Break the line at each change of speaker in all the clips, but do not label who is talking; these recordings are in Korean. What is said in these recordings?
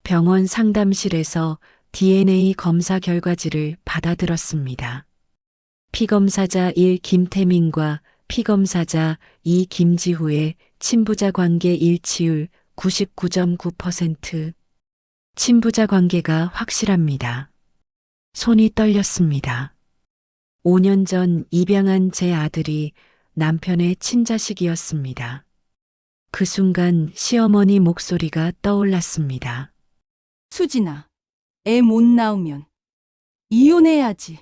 병원 상담실에서 DNA 검사 결과지를 받아들었습니다. 피검사자 1 김태민과 피검사자 2 김지후의 친부자 관계 일치율 99.9%. 친부자 관계가 확실합니다. 손이 떨렸습니다. 5년 전 입양한 제 아들이 남편의 친자식이었습니다. 그 순간 시어머니 목소리가 떠올랐습니다.
수진아, 애 못 낳으면 이혼해야지.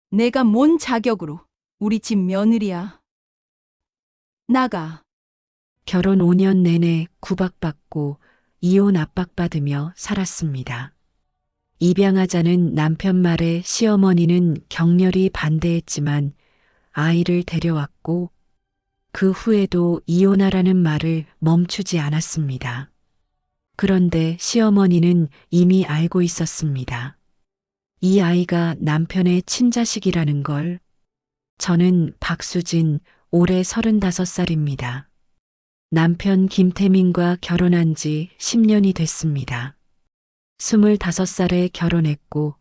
내가 뭔 자격으로 우리 집 며느리야. 나가.
결혼 5년 내내 구박받고 이혼 압박받으며 살았습니다. 입양하자는 남편 말에 시어머니는 격렬히 반대했지만 아이를 데려왔고 그 후에도 이혼하라는 말을 멈추지 않았습니다. 그런데 시어머니는 이미 알고 있었습니다. 이 아이가 남편의 친자식이라는 걸. 저는 박수진, 올해 35살입니다. 남편 김태민과 결혼한 지 10년이 됐습니다. 25살에 결혼했고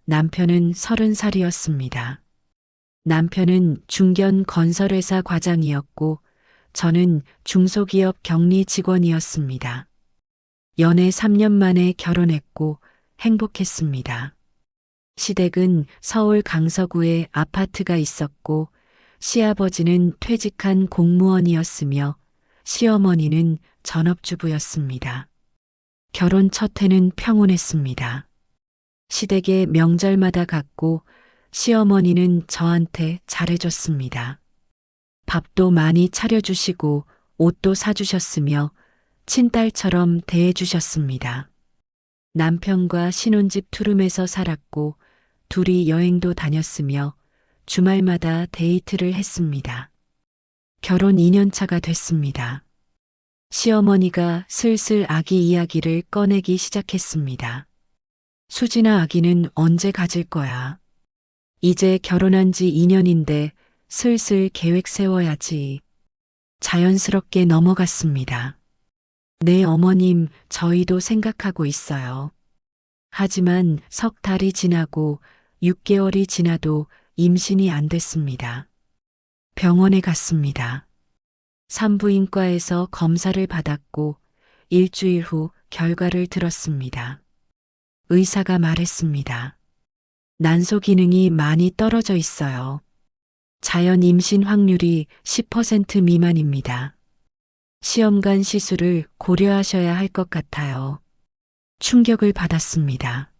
남편은 30살이었습니다. 남편은 중견 건설회사 과장이었고 저는 중소기업 격리 직원이었습니다. 연애 3년 만에 결혼했고 행복했습니다. 시댁은 서울 강서구에 아파트가 있었고 시아버지는 퇴직한 공무원이었으며 시어머니는 전업주부였습니다. 결혼 첫 해는 평온했습니다. 시댁에 명절마다 갔고 시어머니는 저한테 잘해줬습니다. 밥도 많이 차려주시고 옷도 사주셨으며 친딸처럼 대해주셨습니다. 남편과 신혼집 투룸에서 살았고 둘이 여행도 다녔으며 주말마다 데이트를 했습니다. 결혼 2년 차가 됐습니다. 시어머니가 슬슬 아기 이야기를 꺼내기 시작했습니다. 수진아, 아기는 언제 가질 거야? 이제 결혼한 지 2년인데 슬슬 계획 세워야지. 자연스럽게 넘어갔습니다. 네, 어머님, 저희도 생각하고 있어요. 하지만 석 달이 지나고 6개월이 지나도 임신이 안 됐습니다. 병원에 갔습니다. 산부인과에서 검사를 받았고 일주일 후 결과를 들었습니다. 의사가 말했습니다. 난소 기능이 많이 떨어져 있어요. 자연 임신 확률이 10% 미만입니다. 시험관 시술을 고려하셔야 할 것 같아요. 충격을 받았습니다.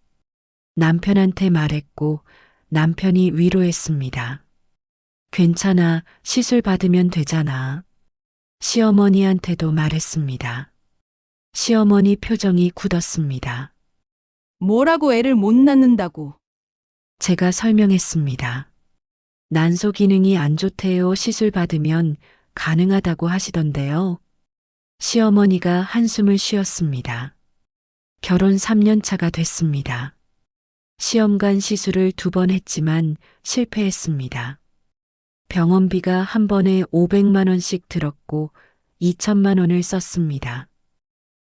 남편한테 말했고 남편이 위로했습니다. 괜찮아, 시술 받으면 되잖아. 시어머니한테도 말했습니다. 시어머니 표정이 굳었습니다.
뭐라고 애를 못 낳는다고.
제가 설명했습니다. 난소 기능이 안 좋대요. 시술 받으면 가능하다고 하시던데요. 시어머니가 한숨을 쉬었습니다. 결혼 3년 차가 됐습니다. 시험관 시술을 2번 했지만 실패했습니다. 병원비가 한 번에 500만 원씩 들었고 2천만 원을 썼습니다.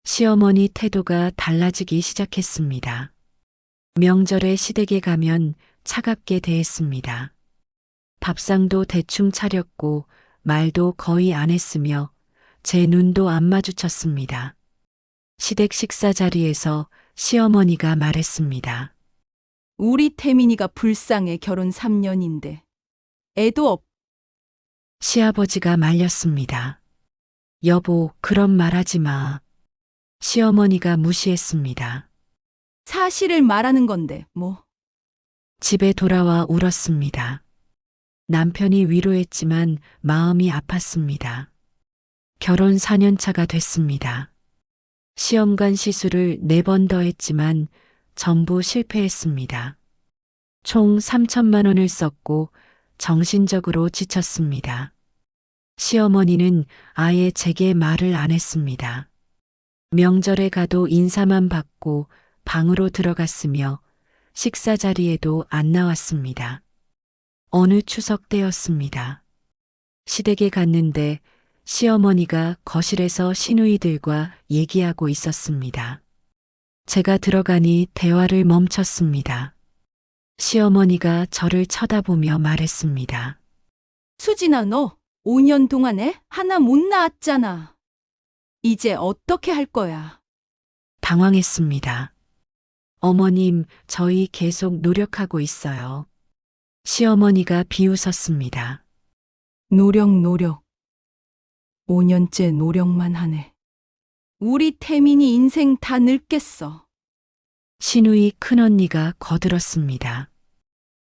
시어머니 태도가 달라지기 시작했습니다. 명절에 시댁에 가면 차갑게 대했습니다. 밥상도 대충 차렸고 말도 거의 안 했으며 제 눈도 안 마주쳤습니다. 시댁 식사 자리에서 시어머니가 말했습니다.
우리 태민이가 불쌍해. 결혼 3년인데. 애도 없.
시아버지가 말렸습니다. 여보, 그런 말 하지 마. 시어머니가 무시했습니다.
사실을 말하는 건데 뭐.
집에 돌아와 울었습니다. 남편이 위로했지만 마음이 아팠습니다. 결혼 4년 차가 됐습니다. 시험관 시술을 4번 더 했지만 전부 실패했습니다. 총 3천만 원을 썼고 정신적으로 지쳤습니다. 시어머니는 아예 제게 말을 안 했습니다. 명절에 가도 인사만 받고 방으로 들어갔으며 식사 자리에도 안 나왔습니다. 어느 추석 때였습니다. 시댁에 갔는데 시어머니가 거실에서 시누이들과 얘기하고 있었습니다. 제가 들어가니 대화를 멈췄습니다. 시어머니가 저를 쳐다보며 말했습니다.
수진아, 너 5년 동안에 하나 못 낳았잖아. 이제 어떻게 할 거야?
당황했습니다. 어머님, 저희 계속 노력하고 있어요. 시어머니가 비웃었습니다.
노력. 5년째 노력만 하네. 우리 태민이 인생 다 늙겠어.
신우이 큰언니가 거들었습니다.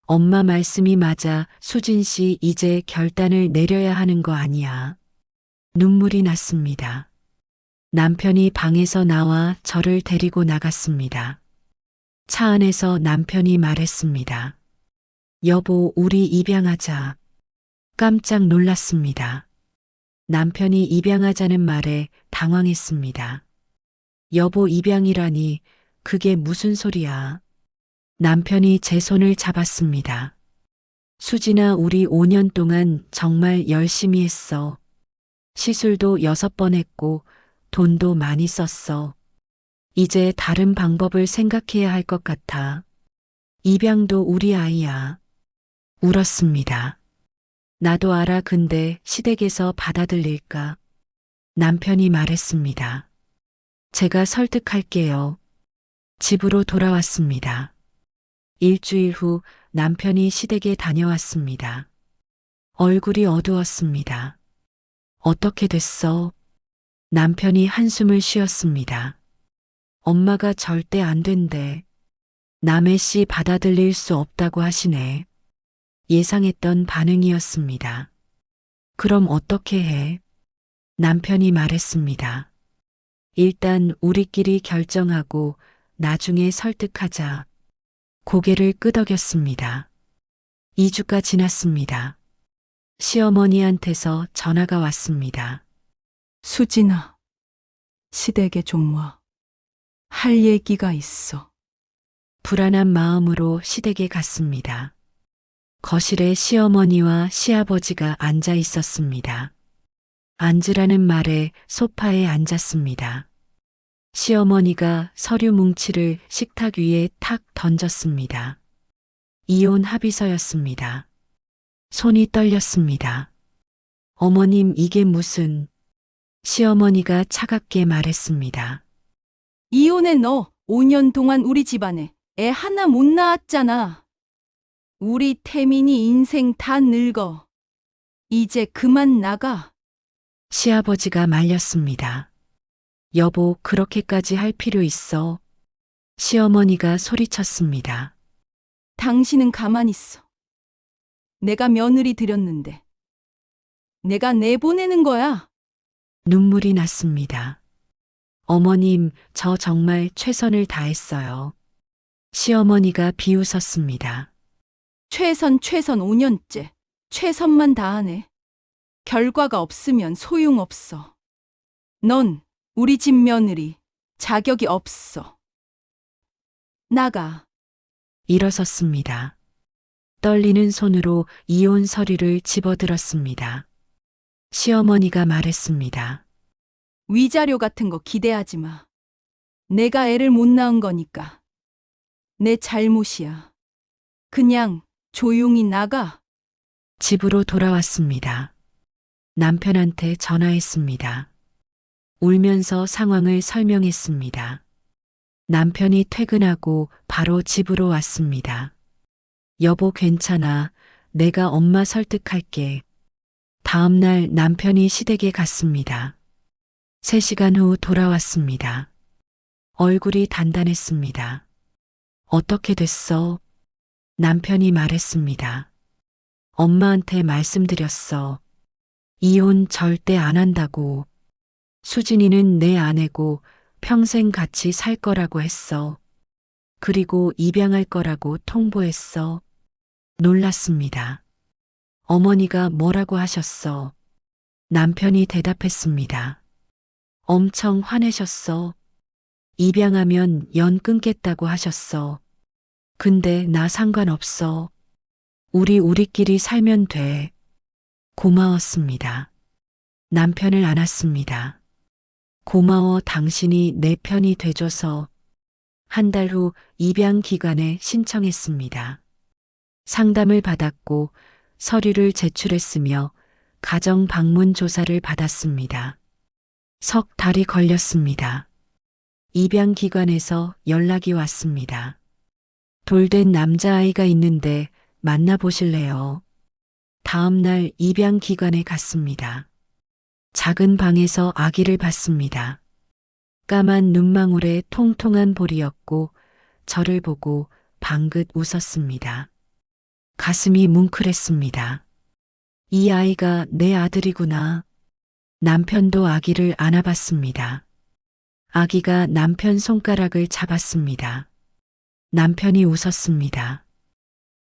엄마 말씀이 맞아. 수진 씨 이제 결단을 내려야 하는 거 아니야. 눈물이 났습니다. 남편이 방에서 나와 저를 데리고 나갔습니다. 차 안에서 남편이 말했습니다. 여보, 우리 입양하자. 깜짝 놀랐습니다. 남편이 입양하자는 말에 당황했습니다. 여보, 입양이라니, 그게 무슨 소리야? 남편이 제 손을 잡았습니다. 수진아, 우리 5년 동안 정말 열심히 했어. 시술도 6번 했고, 돈도 많이 썼어. 이제 다른 방법을 생각해야 할 것 같아. 입양도 우리 아이야. 울었습니다. 나도 알아. 근데 시댁에서 받아들일까? 남편이 말했습니다. 제가 설득할게요. 집으로 돌아왔습니다. 일주일 후 남편이 시댁에 다녀왔습니다. 얼굴이 어두웠습니다. 어떻게 됐어? 남편이 한숨을 쉬었습니다. 엄마가 절대 안 된대. 남의 씨 받아들일 수 없다고 하시네. 예상했던 반응이었습니다. 그럼 어떻게 해? 남편이 말했습니다. 일단 우리끼리 결정하고 나중에 설득하자. 고개를 끄덕였습니다. 2주가 지났습니다. 시어머니한테서 전화가 왔습니다.
수진아, 시댁에 좀 와. 할 얘기가 있어.
불안한 마음으로 시댁에 갔습니다. 거실에 시어머니와 시아버지가 앉아 있었습니다. 앉으라는 말에 소파에 앉았습니다. 시어머니가 서류 뭉치를 식탁 위에 탁 던졌습니다. 이혼 합의서였습니다. 손이 떨렸습니다. 어머님, 이게 무슨... 시어머니가 차갑게 말했습니다.
이혼해. 너 5년 동안 우리 집안에 애 하나 못 낳았잖아. 우리 태민이 인생 다 늙어. 이제 그만 나가.
시아버지가 말렸습니다. 여보, 그렇게까지 할 필요 있어? 시어머니가 소리쳤습니다.
당신은 가만히 있어. 내가 며느리 들였는데. 내가 내보내는 거야.
눈물이 났습니다. 어머님, 저 정말 최선을 다했어요. 시어머니가 비웃었습니다.
최선 5년째. 최선만 다하네. 결과가 없으면 소용없어. 넌 우리 집 며느리 자격이 없어. 나가.
일어섰습니다. 떨리는 손으로 이혼 서류를 집어들었습니다. 시어머니가 말했습니다.
위자료 같은 거 기대하지 마. 내가 애를 못 낳은 거니까. 내 잘못이야. 그냥 조용히 나가.
집으로 돌아왔습니다. 남편한테 전화했습니다. 울면서 상황을 설명했습니다. 남편이 퇴근하고 바로 집으로 왔습니다. 여보, 괜찮아. 내가 엄마 설득할게. 다음 날 남편이 시댁에 갔습니다. 3시간 후 돌아왔습니다. 얼굴이 단단했습니다. 어떻게 됐어? 남편이 말했습니다. 엄마한테 말씀드렸어. 이혼 절대 안 한다고. 수진이는 내 아내고 평생 같이 살 거라고 했어. 그리고 입양할 거라고 통보했어. 놀랐습니다. 어머니가 뭐라고 하셨어? 남편이 대답했습니다. 엄청 화내셨어. 입양하면 연 끊겠다고 하셨어. 근데 나 상관없어. 우리끼리 살면 돼. 고마웠습니다. 남편을 안았습니다. 고마워, 당신이 내 편이 돼줘서. 한 달 후 입양 기관에 신청했습니다. 상담을 받았고 서류를 제출했으며 가정 방문 조사를 받았습니다. 석 달이 걸렸습니다. 입양 기관에서 연락이 왔습니다. 돌된 남자아이가 있는데 만나보실래요? 다음 날 입양 기관에 갔습니다. 작은 방에서 아기를 봤습니다. 까만 눈망울에 통통한 볼이었고 저를 보고 방긋 웃었습니다. 가슴이 뭉클했습니다. 이 아이가 내 아들이구나. 남편도 아기를 안아봤습니다. 아기가 남편 손가락을 잡았습니다. 남편이 웃었습니다.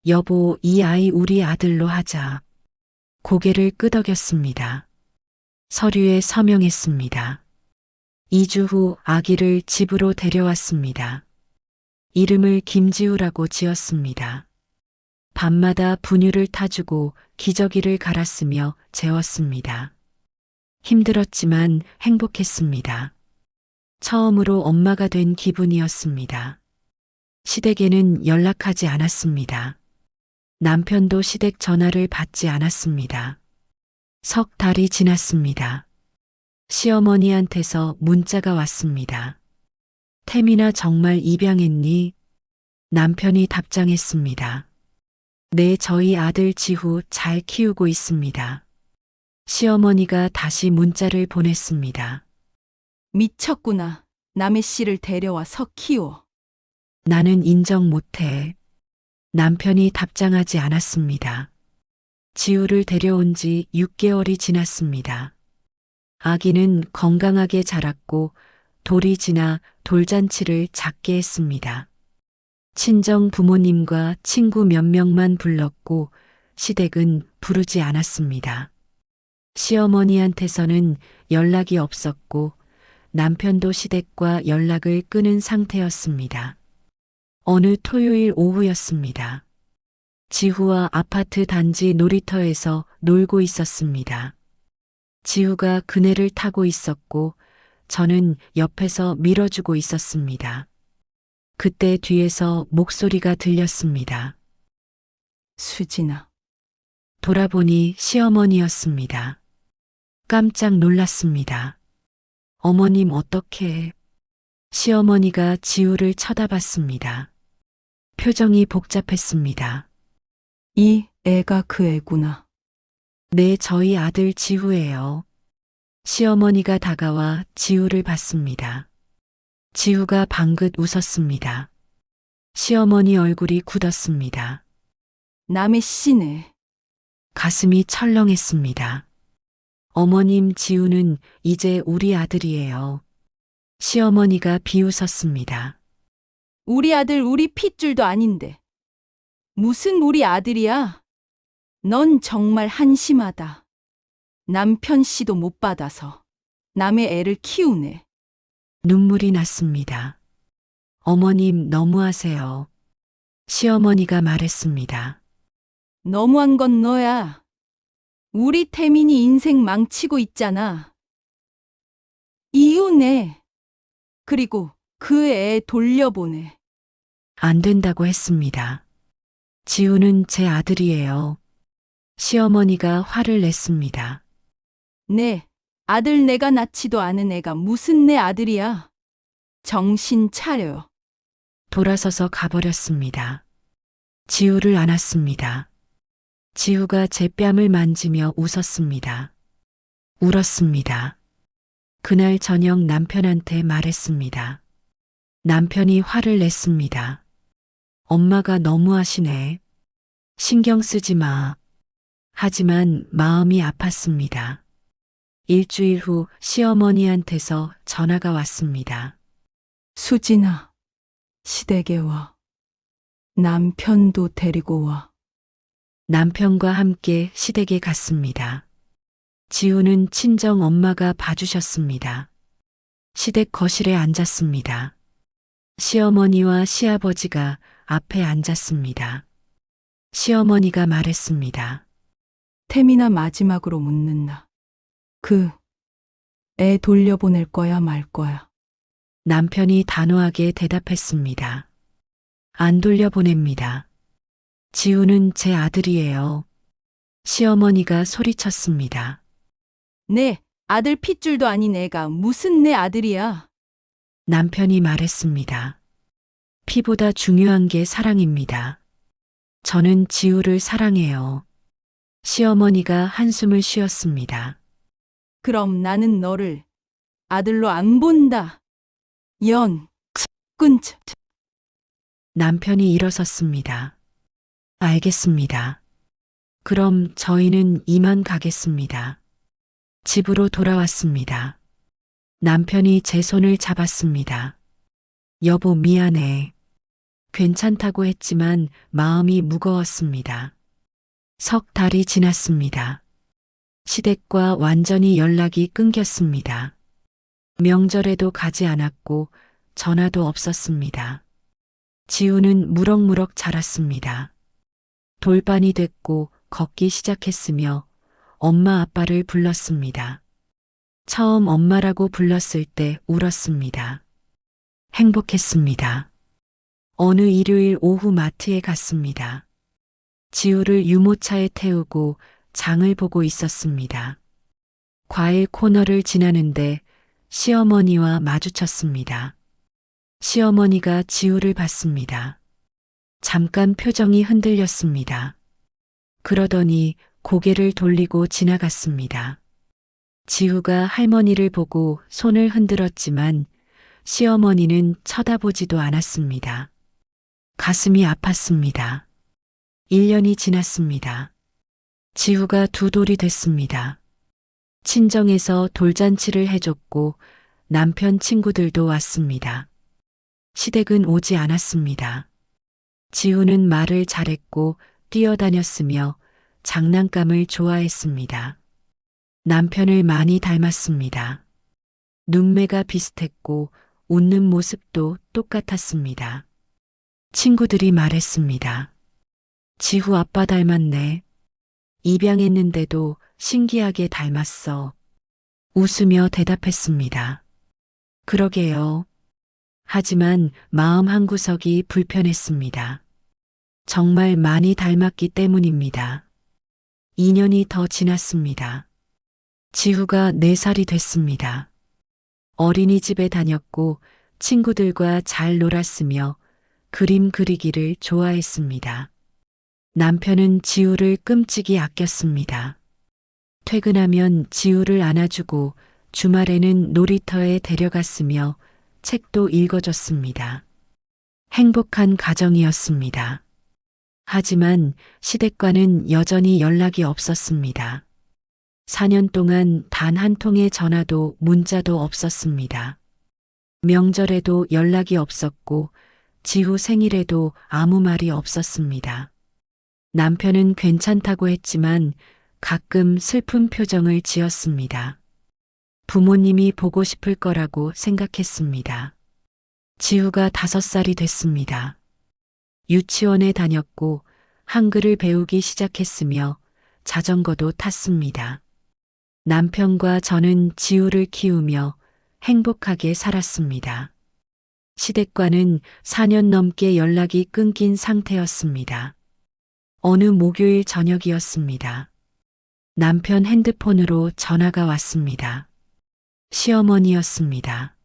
여보, 이 아이 우리 아들로 하자. 고개를 끄덕였습니다. 서류에 서명했습니다. 2주 후 아기를 집으로 데려왔습니다. 이름을 김지우라고 지었습니다. 밤마다 분유를 타주고 기저귀를 갈았으며 재웠습니다. 힘들었지만 행복했습니다. 처음으로 엄마가 된 기분이었습니다. 시댁에는 연락하지 않았습니다. 남편도 시댁 전화를 받지 않았습니다. 석 달이 지났습니다. 시어머니한테서 문자가 왔습니다. 태민아, 정말 입양했니? 남편이 답장했습니다. 네, 저희 아들 지후 잘 키우고 있습니다. 시어머니가 다시 문자를 보냈습니다.
미쳤구나. 남의 씨를 데려와 석 키워.
나는 인정 못해. 남편이 답장하지 않았습니다. 지우를 데려온 지 6개월이 지났습니다. 아기는 건강하게 자랐고 돌이 지나 돌잔치를 작게 했습니다. 친정 부모님과 친구 몇 명만 불렀고 시댁은 부르지 않았습니다. 시어머니한테서는 연락이 없었고 남편도 시댁과 연락을 끊은 상태였습니다. 어느 토요일 오후였습니다. 지후와 아파트 단지 놀이터에서 놀고 있었습니다. 지후가 그네를 타고 있었고 저는 옆에서 밀어주고 있었습니다. 그때 뒤에서 목소리가 들렸습니다.
수진아.
돌아보니 시어머니였습니다. 깜짝 놀랐습니다. 어머님, 어떻게? 시어머니가 지우를 쳐다봤습니다. 표정이 복잡했습니다.
이 애가 그 애구나.
네, 저희 아들 지우예요. 시어머니가 다가와 지우를 봤습니다. 지우가 방긋 웃었습니다. 시어머니 얼굴이 굳었습니다.
남의 씨네.
가슴이 철렁했습니다. 어머님, 지우는 이제 우리 아들이에요. 시어머니가 비웃었습니다.
우리 아들 우리 핏줄도 아닌데. 무슨 우리 아들이야? 넌 정말 한심하다. 남편 씨도 못 받아서 남의 애를 키우네.
눈물이 났습니다. 어머님, 너무하세요. 시어머니가 말했습니다.
너무한 건 너야. 우리 태민이 인생 망치고 있잖아. 이혼해. 그리고 그 애 돌려보내.
안 된다고 했습니다. 지우는 제 아들이에요. 시어머니가 화를 냈습니다.
네, 아들 내가 낳지도 않은 애가 무슨 내 아들이야. 정신 차려.
돌아서서 가버렸습니다. 지우를 안았습니다. 지우가 제 뺨을 만지며 웃었습니다. 울었습니다. 그날 저녁 남편한테 말했습니다. 남편이 화를 냈습니다. 엄마가 너무하시네. 신경 쓰지 마. 하지만 마음이 아팠습니다. 일주일 후 시어머니한테서 전화가 왔습니다.
수진아, 시댁에 와. 남편도 데리고 와.
남편과 함께 시댁에 갔습니다. 지우는 친정 엄마가 봐주셨습니다. 시댁 거실에 앉았습니다. 시어머니와 시아버지가 앞에 앉았습니다. 시어머니가 말했습니다.
태민아, 마지막으로 묻는다. 그 애 돌려보낼 거야 말 거야?
남편이 단호하게 대답했습니다. 안 돌려보냅니다. 지우는 제 아들이에요. 시어머니가 소리쳤습니다.
내 아들 핏줄도 아닌 애가 무슨 내 아들이야.
남편이 말했습니다. 피보다 중요한 게 사랑입니다. 저는 지우를 사랑해요. 시어머니가 한숨을 쉬었습니다.
그럼 나는 너를 아들로 안 본다. 끊자.
남편이 일어섰습니다. 알겠습니다. 그럼 저희는 이만 가겠습니다. 집으로 돌아왔습니다. 남편이 제 손을 잡았습니다. 여보, 미안해. 괜찮다고 했지만 마음이 무거웠습니다. 석 달이 지났습니다. 시댁과 완전히 연락이 끊겼습니다. 명절에도 가지 않았고 전화도 없었습니다. 지우는 무럭무럭 자랐습니다. 돌반이 됐고 걷기 시작했으며 엄마 아빠를 불렀습니다. 처음 엄마라고 불렀을 때 울었습니다. 행복했습니다. 어느 일요일 오후 마트에 갔습니다. 지우를 유모차에 태우고 장을 보고 있었습니다. 과일 코너를 지나는데 시어머니와 마주쳤습니다. 시어머니가 지우를 봤습니다. 잠깐 표정이 흔들렸습니다. 그러더니 고개를 돌리고 지나갔습니다. 지우가 할머니를 보고 손을 흔들었지만 시어머니는 쳐다보지도 않았습니다. 가슴이 아팠습니다. 1년이 지났습니다. 지우가 두 돌이 됐습니다. 친정에서 돌잔치를 해줬고 남편 친구들도 왔습니다. 시댁은 오지 않았습니다. 지우는 말을 잘했고 뛰어다녔으며 장난감을 좋아했습니다. 남편을 많이 닮았습니다. 눈매가 비슷했고 웃는 모습도 똑같았습니다. 친구들이 말했습니다. 지후 아빠 닮았네. 입양했는데도 신기하게 닮았어. 웃으며 대답했습니다. 그러게요. 하지만 마음 한구석이 불편했습니다. 정말 많이 닮았기 때문입니다. 2년이 더 지났습니다. 지후가 4살이 됐습니다. 어린이집에 다녔고 친구들과 잘 놀았으며 그림 그리기를 좋아했습니다. 남편은 지우를 끔찍이 아꼈습니다. 퇴근하면 지우를 안아주고 주말에는 놀이터에 데려갔으며 책도 읽어줬습니다. 행복한 가정이었습니다. 하지만 시댁과는 여전히 연락이 없었습니다. 4년 동안 단 한 통의 전화도 문자도 없었습니다. 명절에도 연락이 없었고 지후 생일에도 아무 말이 없었습니다. 남편은 괜찮다고 했지만 가끔 슬픈 표정을 지었습니다. 부모님이 보고 싶을 거라고 생각했습니다. 지우가 5살이 됐습니다. 유치원에 다녔고 한글을 배우기 시작했으며 자전거도 탔습니다. 남편과 저는 지우를 키우며 행복하게 살았습니다. 시댁과는 4년 넘게 연락이 끊긴 상태였습니다. 어느 목요일 저녁이었습니다. 남편 핸드폰으로 전화가 왔습니다. 시어머니였습니다.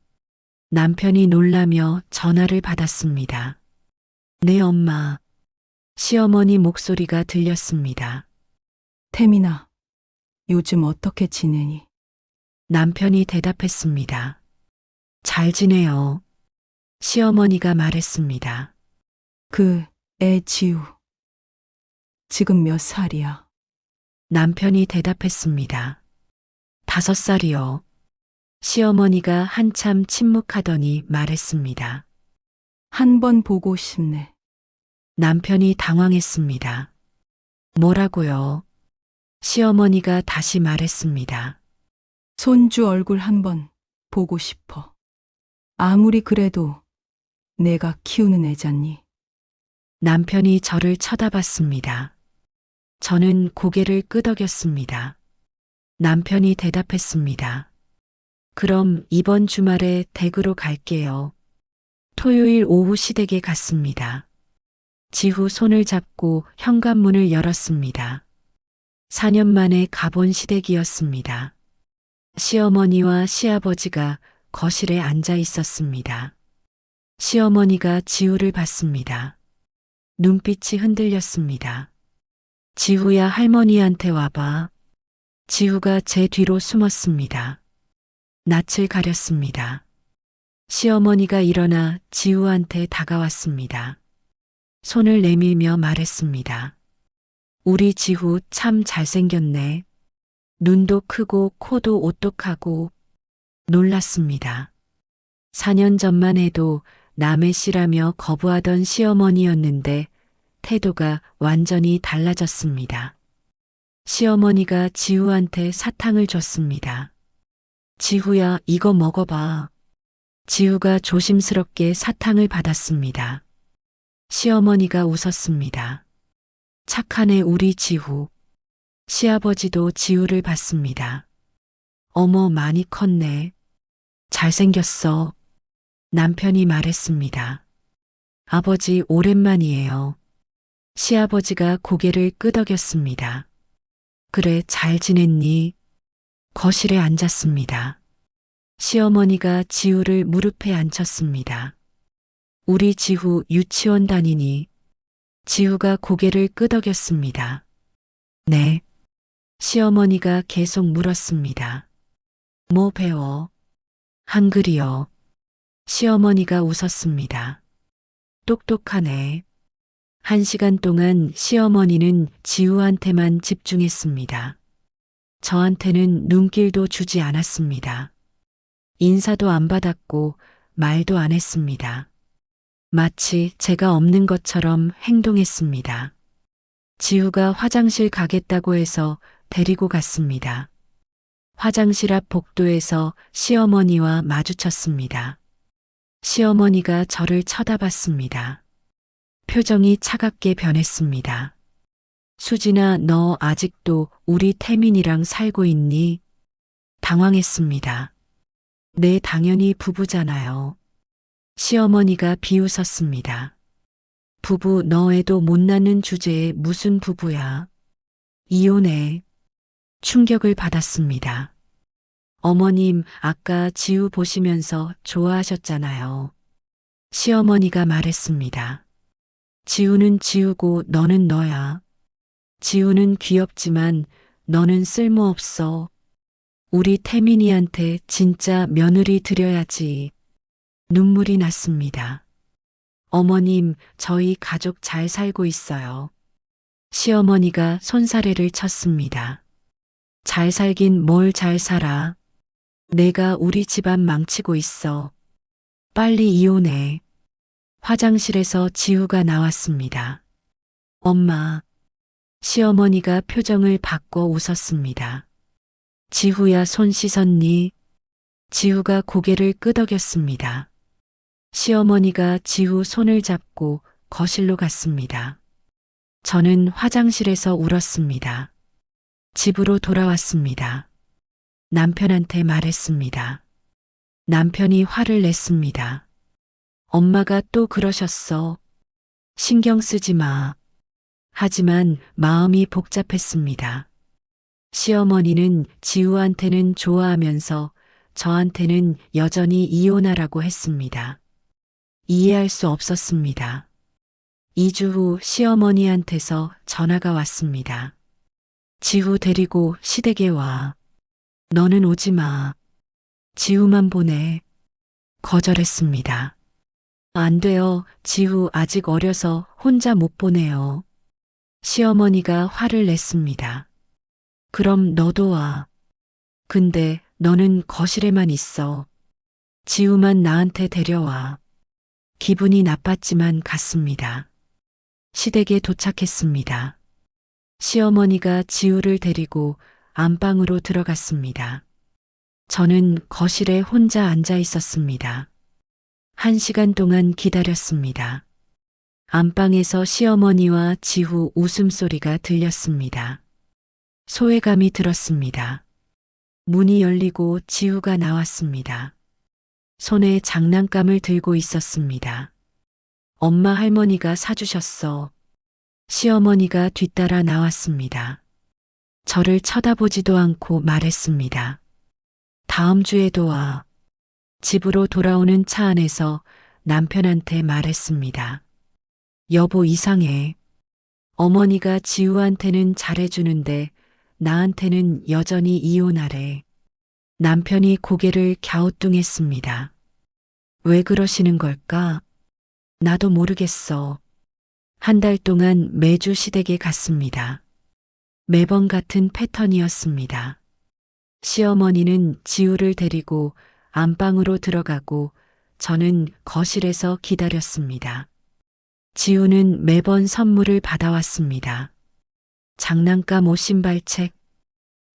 남편이 놀라며 전화를 받았습니다. 네, 엄마. 시어머니 목소리가 들렸습니다.
태민아, 요즘 어떻게 지내니?
남편이 대답했습니다. 잘 지내요. 시어머니가 말했습니다.
그 애 지우. 지금 몇 살이야?
남편이 대답했습니다. 5살이요. 시어머니가 한참 침묵하더니 말했습니다.
한 번 보고 싶네.
남편이 당황했습니다. 뭐라고요? 시어머니가 다시 말했습니다.
손주 얼굴 한 번 보고 싶어. 아무리 그래도 내가 키우는 애잖니.
남편이 저를 쳐다봤습니다. 저는 고개를 끄덕였습니다. 남편이 대답했습니다. 그럼 이번 주말에 댁으로 갈게요. 토요일 오후 시댁에 갔습니다. 지후 손을 잡고 현관문을 열었습니다. 4년 만에 가본 시댁이었습니다. 시어머니와 시아버지가 거실에 앉아 있었습니다. 시어머니가 지우를 봤습니다. 눈빛이 흔들렸습니다. 지우야, 할머니한테 와봐. 지우가 제 뒤로 숨었습니다. 낯을 가렸습니다. 시어머니가 일어나 지우한테 다가왔습니다. 손을 내밀며 말했습니다. 우리 지우 참 잘생겼네. 눈도 크고 코도 오똑하고. 놀랐습니다. 4년 전만 해도 남의 씨라며 거부하던 시어머니였는데 태도가 완전히 달라졌습니다. 시어머니가 지우한테 사탕을 줬습니다. 지우야, 이거 먹어봐. 지우가 조심스럽게 사탕을 받았습니다. 시어머니가 웃었습니다. 착하네, 우리 지우. 시아버지도 지우를 봤습니다. 어머, 많이 컸네. 잘생겼어. 남편이 말했습니다. 아버지, 오랜만이에요. 시아버지가 고개를 끄덕였습니다. 그래, 잘 지냈니? 거실에 앉았습니다. 시어머니가 지우를 무릎에 앉혔습니다. 우리 지우 유치원 다니니? 지우가 고개를 끄덕였습니다. 네. 시어머니가 계속 물었습니다. 뭐 배워? 한글이요. 시어머니가 웃었습니다. 똑똑하네. 1시간 동안 시어머니는 지우한테만 집중했습니다. 저한테는 눈길도 주지 않았습니다. 인사도 안 받았고 말도 안 했습니다. 마치 제가 없는 것처럼 행동했습니다. 지우가 화장실 가겠다고 해서 데리고 갔습니다. 화장실 앞 복도에서 시어머니와 마주쳤습니다. 시어머니가 저를 쳐다봤습니다. 표정이 차갑게 변했습니다. 수진아, 너 아직도 우리 태민이랑 살고 있니? 당황했습니다. 네, 당연히 부부잖아요. 시어머니가 비웃었습니다. 부부, 너 애도 못 낳는 주제에 무슨 부부야? 이혼해. 충격을 받았습니다. 어머님, 아까 지우 보시면서 좋아하셨잖아요. 시어머니가 말했습니다. 지우는 지우고 너는 너야. 지우는 귀엽지만 너는 쓸모없어. 우리 태민이한테 진짜 며느리 드려야지. 눈물이 났습니다. 어머님, 저희 가족 잘 살고 있어요. 시어머니가 손사래를 쳤습니다. 잘 살긴 뭘 잘 살아. 내가 우리 집안 망치고 있어. 빨리 이혼해. 화장실에서 지우가 나왔습니다. 엄마. 시어머니가 표정을 바꿔 웃었습니다. 지우야, 손 씻었니? 지우가 고개를 끄덕였습니다. 시어머니가 지우 손을 잡고 거실로 갔습니다. 저는 화장실에서 울었습니다. 집으로 돌아왔습니다. 남편한테 말했습니다. 남편이 화를 냈습니다. 엄마가 또 그러셨어. 신경 쓰지 마. 하지만 마음이 복잡했습니다. 시어머니는 지우한테는 좋아하면서 저한테는 여전히 이혼하라고 했습니다. 이해할 수 없었습니다. 2주 후 시어머니한테서 전화가 왔습니다. 지우 데리고 시댁에 와. 너는 오지 마. 지우만 보내. 거절했습니다. 안 돼요. 지우 아직 어려서 혼자 못 보내요. 시어머니가 화를 냈습니다. 그럼 너도 와. 근데 너는 거실에만 있어. 지우만 나한테 데려와. 기분이 나빴지만 갔습니다. 시댁에 도착했습니다. 시어머니가 지우를 데리고 안방으로 들어갔습니다. 저는 거실에 혼자 앉아 있었습니다. 1시간 동안 기다렸습니다. 안방에서 시어머니와 지우 웃음소리가 들렸습니다. 소외감이 들었습니다. 문이 열리고 지우가 나왔습니다. 손에 장난감을 들고 있었습니다. 엄마 할머니가 사주셨어. 시어머니가 뒤따라 나왔습니다. 저를 쳐다보지도 않고 말했습니다. 다음 주에도 와. 집으로 돌아오는 차 안에서 남편한테 말했습니다. 여보 이상해. 어머니가 지우한테는 잘해주는데 나한테는 여전히 이혼하래. 남편이 고개를 갸우뚱했습니다. 왜 그러시는 걸까? 나도 모르겠어. 한 달 동안 매주 시댁에 갔습니다. 매번 같은 패턴이었습니다. 시어머니는 지우를 데리고 안방으로 들어가고 저는 거실에서 기다렸습니다. 지우는 매번 선물을 받아왔습니다. 장난감 옷신발책.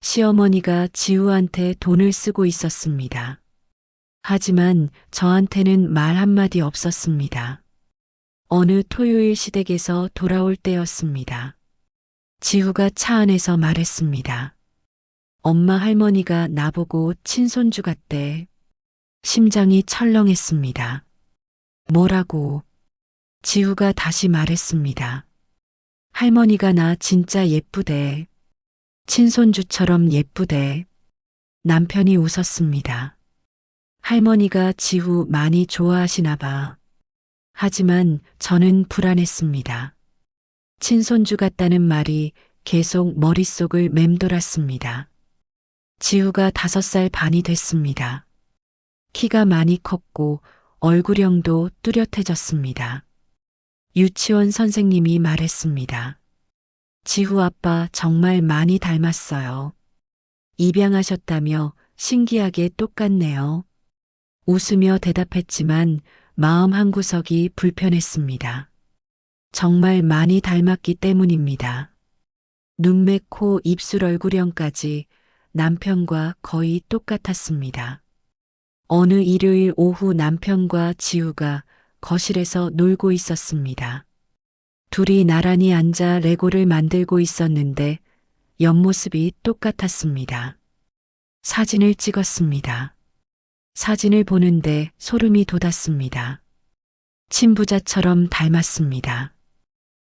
시어머니가 지우한테 돈을 쓰고 있었습니다. 하지만 저한테는 말 한마디 없었습니다. 어느 토요일 시댁에서 돌아올 때였습니다. 지우가 차 안에서 말했습니다. 엄마 할머니가 나보고 친손주 같대. 심장이 철렁했습니다. 뭐라고? 지우가 다시 말했습니다. 할머니가 나 진짜 예쁘대. 친손주처럼 예쁘대. 남편이 웃었습니다. 할머니가 지우 많이 좋아하시나 봐. 하지만 저는 불안했습니다. 친손주 같다는 말이 계속 머릿속을 맴돌았습니다. 지우가 5살 반이 됐습니다. 키가 많이 컸고 얼굴형도 뚜렷해졌습니다. 유치원 선생님이 말했습니다. 지우 아빠 정말 많이 닮았어요. 입양하셨다며 신기하게 똑같네요. 웃으며 대답했지만 마음 한구석이 불편했습니다. 정말 많이 닮았기 때문입니다. 눈매, 코, 입술, 얼굴형까지 남편과 거의 똑같았습니다. 어느 일요일 오후 남편과 지우가 거실에서 놀고 있었습니다. 둘이 나란히 앉아 레고를 만들고 있었는데 옆모습이 똑같았습니다. 사진을 찍었습니다. 사진을 보는데 소름이 돋았습니다. 친부자처럼 닮았습니다.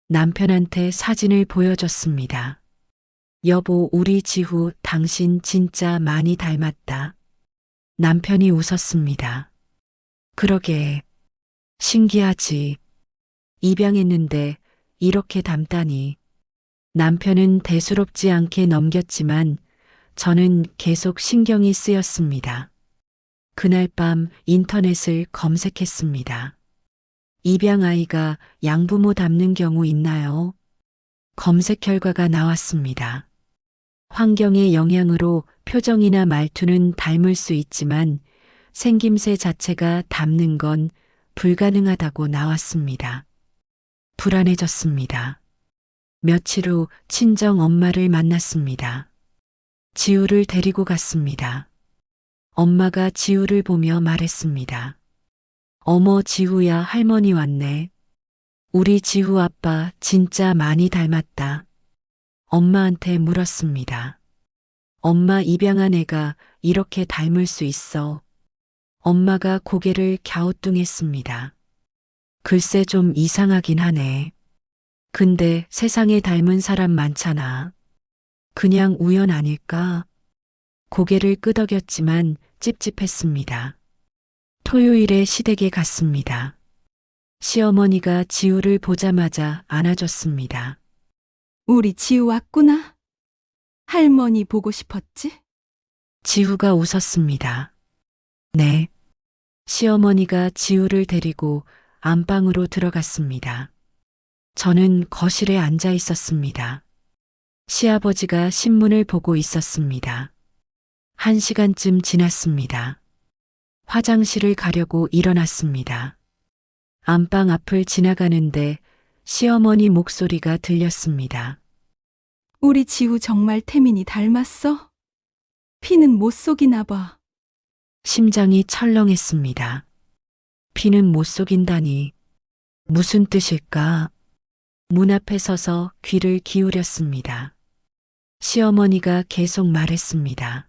남편한테 사진을 보여줬습니다. 여보, 우리 지우 당신 진짜 많이 닮았다. 남편이 웃었습니다. 그러게. 신기하지. 입양했는데 이렇게 닮다니. 남편은 대수롭지 않게 넘겼지만 저는 계속 신경이 쓰였습니다. 그날 밤 인터넷을 검색했습니다. 입양아이가 양부모 닮는 경우 있나요? 검색 결과가 나왔습니다. 환경의 영향으로 표정이나 말투는 닮을 수 있지만 생김새 자체가 닮는 건 불가능하다고 나왔습니다. 불안해졌습니다. 며칠 후 친정 엄마를 만났습니다. 지우를 데리고 갔습니다. 엄마가 지우를 보며 말했습니다. 어머, 지우야, 할머니 왔네. 우리 지우 아빠 진짜 많이 닮았다. 엄마한테 물었습니다. 엄마, 입양한 애가 이렇게 닮을 수 있어? 엄마가 고개를 갸우뚱했습니다. 글쎄 좀 이상하긴 하네. 근데 세상에 닮은 사람 많잖아. 그냥 우연 아닐까? 고개를 끄덕였지만 찝찝했습니다. 토요일에 시댁에 갔습니다. 시어머니가 지우를 보자마자 안아줬습니다.
우리 지우 왔구나. 할머니 보고 싶었지?
지우가 웃었습니다. 네. 시어머니가 지우를 데리고 안방으로 들어갔습니다. 저는 거실에 앉아 있었습니다. 시아버지가 신문을 보고 있었습니다. 1시간쯤 지났습니다. 화장실을 가려고 일어났습니다. 안방 앞을 지나가는데 시어머니 목소리가 들렸습니다.
우리 지우 정말 태민이 닮았어? 피는 못 속이나 봐.
심장이 철렁했습니다. 피는 못 속인다니. 무슨 뜻일까? 문 앞에 서서 귀를 기울였습니다. 시어머니가 계속 말했습니다.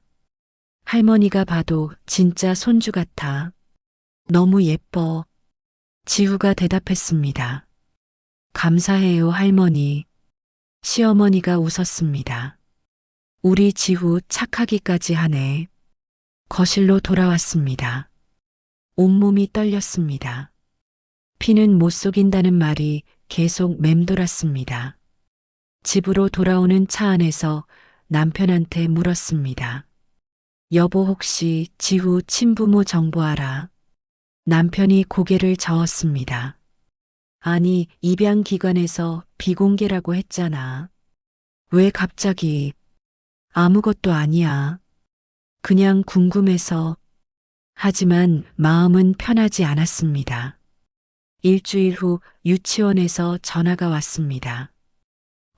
할머니가 봐도 진짜 손주 같아. 너무 예뻐. 지후가 대답했습니다. 감사해요, 할머니. 시어머니가 웃었습니다. 우리 지후 착하기까지 하네. 거실로 돌아왔습니다. 온몸이 떨렸습니다. 피는 못 속인다는 말이 계속 맴돌았습니다. 집으로 돌아오는 차 안에서 남편한테 물었습니다. 여보, 혹시 지후 친부모 정보 알아? 남편이 고개를 저었습니다. 아니, 입양기관에서 비공개라고 했잖아. 왜 갑자기? 아무것도 아니야. 그냥 궁금해서. 하지만 마음은 편하지 않았습니다. 일주일 후 유치원에서 전화가 왔습니다.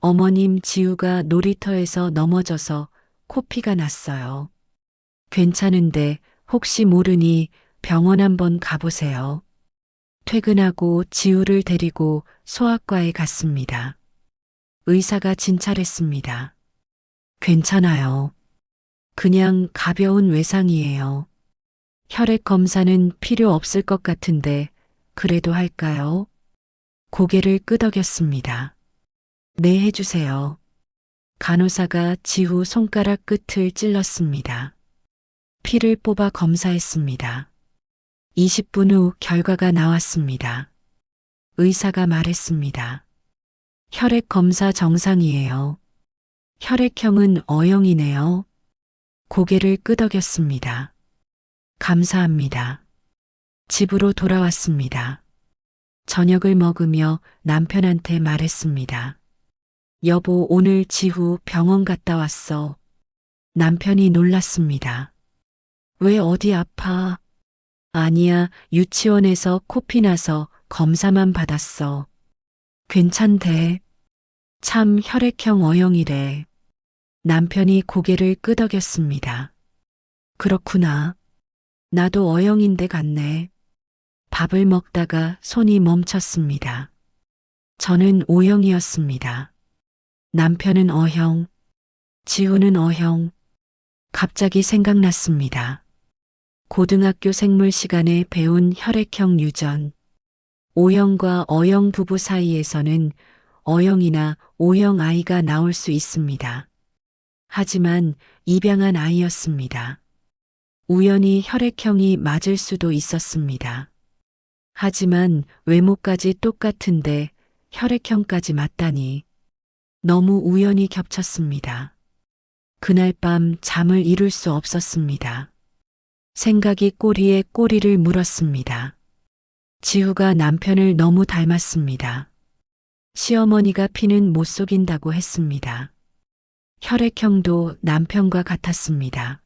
어머님, 지우가 놀이터에서 넘어져서 코피가 났어요. 괜찮은데 혹시 모르니 병원 한번 가보세요. 퇴근하고 지우를 데리고 소아과에 갔습니다. 의사가 진찰했습니다. 괜찮아요. 그냥 가벼운 외상이에요. 혈액 검사는 필요 없을 것 같은데 그래도 할까요? 고개를 끄덕였습니다. 네, 해주세요. 간호사가 지후 손가락 끝을 찔렀습니다. 피를 뽑아 검사했습니다. 20분 후 결과가 나왔습니다. 의사가 말했습니다. 혈액 검사 정상이에요. 혈액형은 O형이네요. 고개를 끄덕였습니다. 감사합니다. 집으로 돌아왔습니다. 저녁을 먹으며 남편한테 말했습니다. 여보, 오늘 지후 병원 갔다 왔어. 남편이 놀랐습니다. 왜, 어디 아파? 아니야, 유치원에서 코피 나서 검사만 받았어. 괜찮대. 참, 혈액형 O형이래. 남편이 고개를 끄덕였습니다. 그렇구나. 나도 O형인데 같네. 밥을 먹다가 손이 멈췄습니다. 저는 O형이었습니다. 남편은 O형, 지우는 O형. 갑자기 생각났습니다. 고등학교 생물 시간에 배운 혈액형 유전. O형과 O형 부부 사이에서는 O형이나 O형 아이가 나올 수 있습니다. 하지만 입양한 아이였습니다. 우연히 혈액형이 맞을 수도 있었습니다. 하지만 외모까지 똑같은데 혈액형까지 맞다니 너무 우연히 겹쳤습니다. 그날 밤 잠을 이룰 수 없었습니다. 생각이 꼬리에 꼬리를 물었습니다. 지우가 남편을 너무 닮았습니다. 시어머니가 피는 못 속인다고 했습니다. 혈액형도 남편과 같았습니다.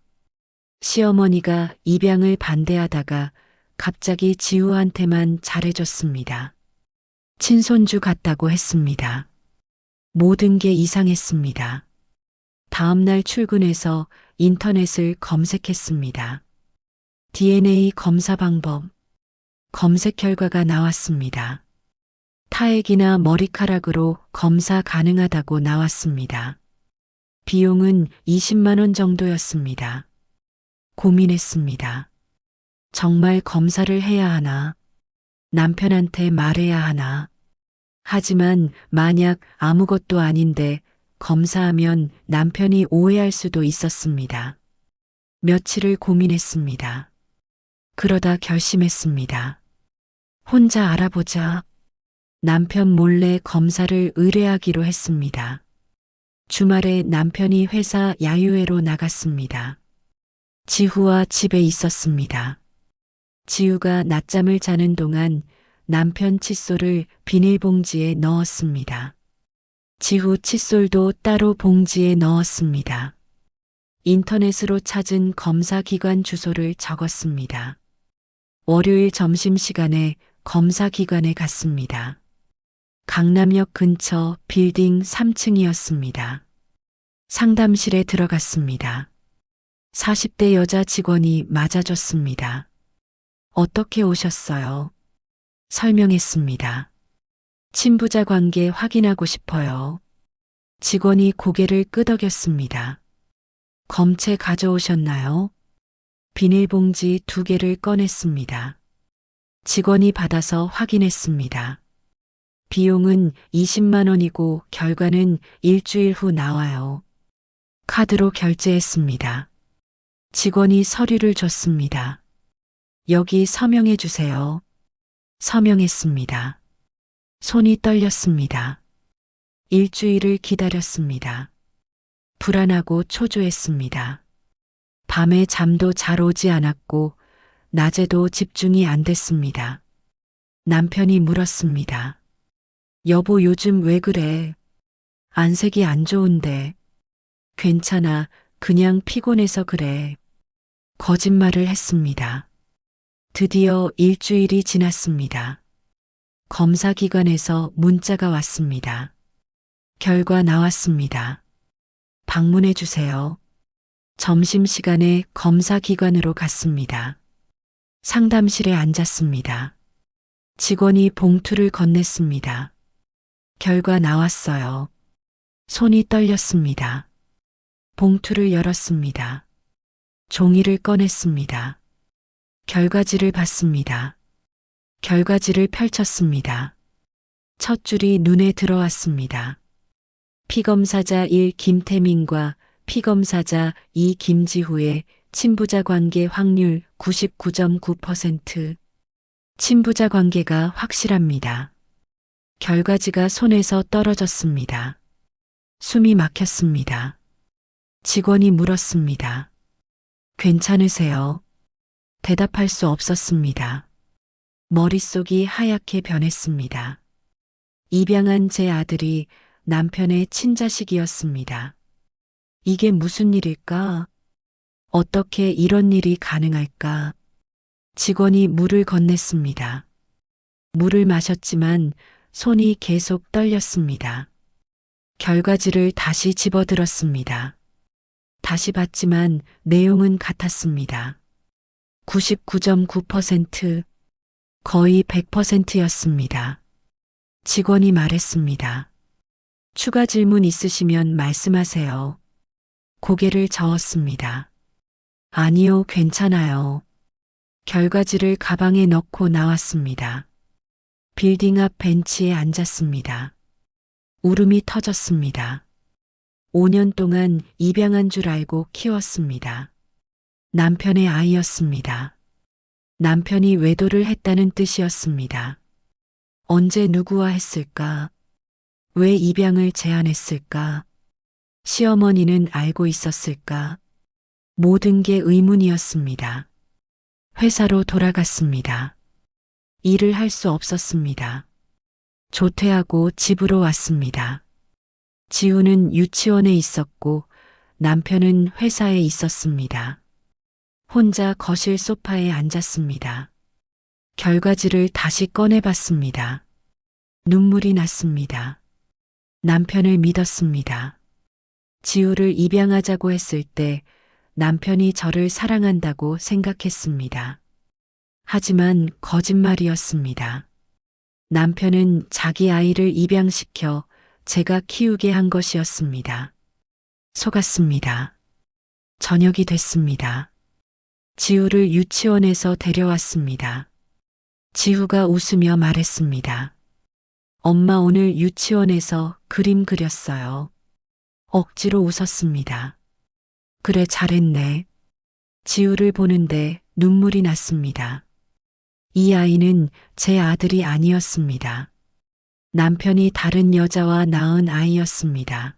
시어머니가 입양을 반대하다가 갑자기 지우한테만 잘해줬습니다. 친손주 같다고 했습니다. 모든 게 이상했습니다. 다음날 출근해서 인터넷을 검색했습니다. DNA 검사 방법. 검색 결과가 나왔습니다. 타액이나 머리카락으로 검사 가능하다고 나왔습니다. 비용은 20만 원 정도였습니다. 고민했습니다. 정말 검사를 해야 하나? 남편한테 말해야 하나? 하지만 만약 아무것도 아닌데 검사하면 남편이 오해할 수도 있었습니다. 며칠을 고민했습니다. 그러다 결심했습니다. 혼자 알아보자. 남편 몰래 검사를 의뢰하기로 했습니다. 주말에 남편이 회사 야유회로 나갔습니다. 지후와 집에 있었습니다. 지우가 낮잠을 자는 동안 남편 칫솔을 비닐봉지에 넣었습니다. 지후 칫솔도 따로 봉지에 넣었습니다. 인터넷으로 찾은 검사 기관 주소를 적었습니다. 월요일 점심시간에 검사 기관에 갔습니다. 강남역 근처 빌딩 3층이었습니다. 상담실에 들어갔습니다. 40대 여자 직원이 맞아줬습니다. 어떻게 오셨어요? 설명했습니다. 친부자 관계 확인하고 싶어요. 직원이 고개를 끄덕였습니다. 검체 가져오셨나요? 비닐봉지 2개를 꺼냈습니다. 직원이 받아서 확인했습니다. 비용은 20만 원이고 결과는 일주일 후 나와요. 카드로 결제했습니다. 직원이 서류를 줬습니다. 여기 서명해 주세요. 서명했습니다. 손이 떨렸습니다. 일주일을 기다렸습니다. 불안하고 초조했습니다. 밤에 잠도 잘 오지 않았고 낮에도 집중이 안 됐습니다. 남편이 물었습니다. 여보, 요즘 왜 그래? 안색이 안 좋은데. 괜찮아. 그냥 피곤해서 그래. 거짓말을 했습니다. 드디어 일주일이 지났습니다. 검사기관에서 문자가 왔습니다. 결과 나왔습니다. 방문해 주세요. 점심시간에 검사기관으로 갔습니다. 상담실에 앉았습니다. 직원이 봉투를 건넸습니다. 결과 나왔어요. 손이 떨렸습니다. 봉투를 열었습니다. 종이를 꺼냈습니다. 결과지를 봤습니다. 결과지를 펼쳤습니다. 첫 줄이 눈에 들어왔습니다. 피검사자 1 김태민과 피검사자 2 김지후의 친부자 관계 확률 99.9%. 친부자 관계가 확실합니다. 결과지가 손에서 떨어졌습니다. 숨이 막혔습니다. 직원이 물었습니다. 괜찮으세요? 대답할 수 없었습니다. 머릿속이 하얗게 변했습니다. 입양한 제 아들이 남편의 친자식이었습니다. 이게 무슨 일일까? 어떻게 이런 일이 가능할까? 직원이 물을 건넸습니다. 물을 마셨지만 손이 계속 떨렸습니다. 결과지를 다시 집어들었습니다. 다시 봤지만 내용은 같았습니다. 99.9%, 거의 100%였습니다. 직원이 말했습니다. 추가 질문 있으시면 말씀하세요. 고개를 저었습니다. 아니요, 괜찮아요. 결과지를 가방에 넣고 나왔습니다. 빌딩 앞 벤치에 앉았습니다. 울음이 터졌습니다. 5년 동안 입양한 줄 알고 키웠습니다. 남편의 아이였습니다. 남편이 외도를 했다는 뜻이었습니다. 언제 누구와 했을까? 왜 입양을 제안했을까? 시어머니는 알고 있었을까? 모든 게 의문이었습니다. 회사로 돌아갔습니다. 일을 할 수 없었습니다. 조퇴하고 집으로 왔습니다. 지우는 유치원에 있었고 남편은 회사에 있었습니다. 혼자 거실 소파에 앉았습니다. 결과지를 다시 꺼내봤습니다. 눈물이 났습니다. 남편을 믿었습니다. 지우를 입양하자고 했을 때 남편이 저를 사랑한다고 생각했습니다. 하지만 거짓말이었습니다. 남편은 자기 아이를 입양시켜 제가 키우게 한 것이었습니다. 속았습니다. 저녁이 됐습니다. 지우를 유치원에서 데려왔습니다. 지우가 웃으며 말했습니다. 엄마, 오늘 유치원에서 그림 그렸어요. 억지로 웃었습니다. 그래, 잘했네. 지우를 보는데 눈물이 났습니다. 이 아이는 제 아들이 아니었습니다. 남편이 다른 여자와 낳은 아이였습니다.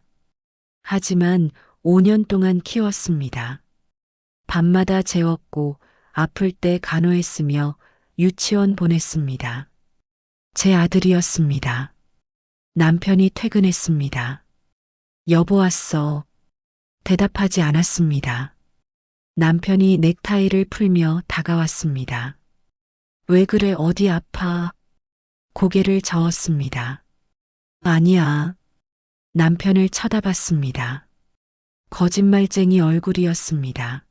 하지만 5년 동안 키웠습니다. 밤마다 재웠고 아플 때 간호했으며 유치원 보냈습니다. 제 아들이었습니다. 남편이 퇴근했습니다. 여보 왔어. 대답하지 않았습니다. 남편이 넥타이를 풀며 다가왔습니다. 왜 그래, 어디 아파? 고개를 저었습니다. 아니야. 남편을 쳐다봤습니다. 거짓말쟁이 얼굴이었습니다.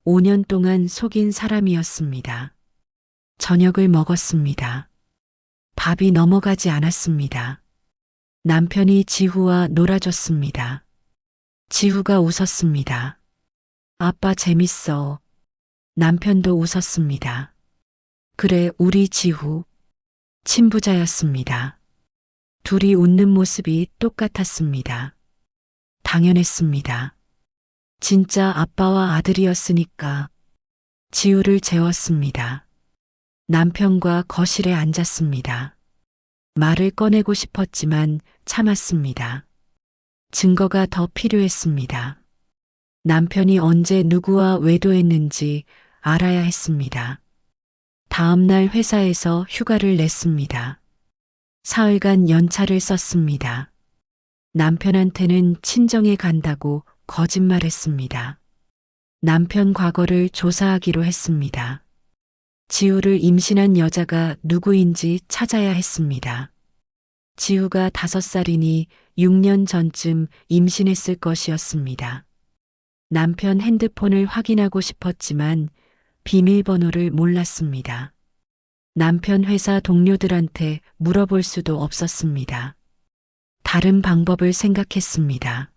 5년 동안 속인 사람이었습니다. 저녁을 먹었습니다. 밥이 넘어가지 않았습니다. 남편이 지후와 놀아줬습니다. 지후가 웃었습니다. 아빠 재밌어. 남편도 웃었습니다. 그래, 우리 지후. 친부자였습니다. 둘이 웃는 모습이 똑같았습니다. 당연했습니다. 진짜 아빠와 아들이었으니까. 지우를 재웠습니다. 남편과 거실에 앉았습니다. 말을 꺼내고 싶었지만 참았습니다. 증거가 더 필요했습니다. 남편이 언제 누구와 외도했는지 알아야 했습니다. 다음 날 회사에서 휴가를 냈습니다. 사흘간 연차를 썼습니다. 남편한테는 친정에 간다고 거짓말했습니다. 남편 과거를 조사하기로 했습니다. 지우를 임신한 여자가 누구인지 찾아야 했습니다. 지우가 5살이니 6년 전쯤 임신했을 것이었습니다. 남편 핸드폰을 확인하고 싶었지만 비밀번호를 몰랐습니다. 남편 회사 동료들한테 물어볼 수도 없었습니다. 다른 방법을 생각했습니다.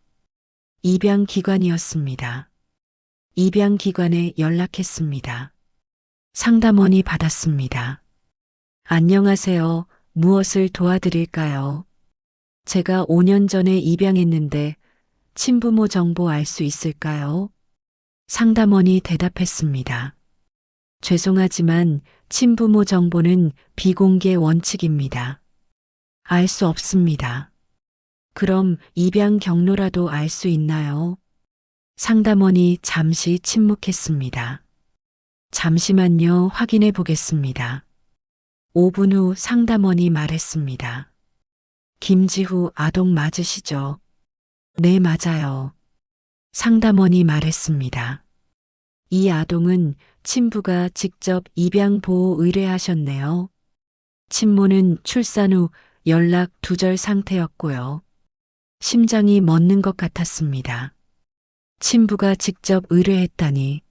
입양기관이었습니다. 입양기관에 연락했습니다. 상담원이 받았습니다. 안녕하세요. 무엇을 도와드릴까요? 제가 5년 전에 입양했는데 친부모 정보 알 수 있을까요? 상담원이 대답했습니다. 죄송하지만 친부모 정보는 비공개 원칙입니다. 알 수 없습니다. 그럼 입양 경로라도 알 수 있나요? 상담원이 잠시 침묵했습니다. 잠시만요, 확인해 보겠습니다. 5분 후 상담원이 말했습니다. 김지후 아동 맞으시죠? 네, 맞아요. 상담원이 말했습니다. 이 아동은 친부가 직접 입양 보호 의뢰하셨네요. 친모는 출산 후 연락 두절 상태였고요. 심장이 멎는 것 같았습니다. 친부가 직접 의뢰했다니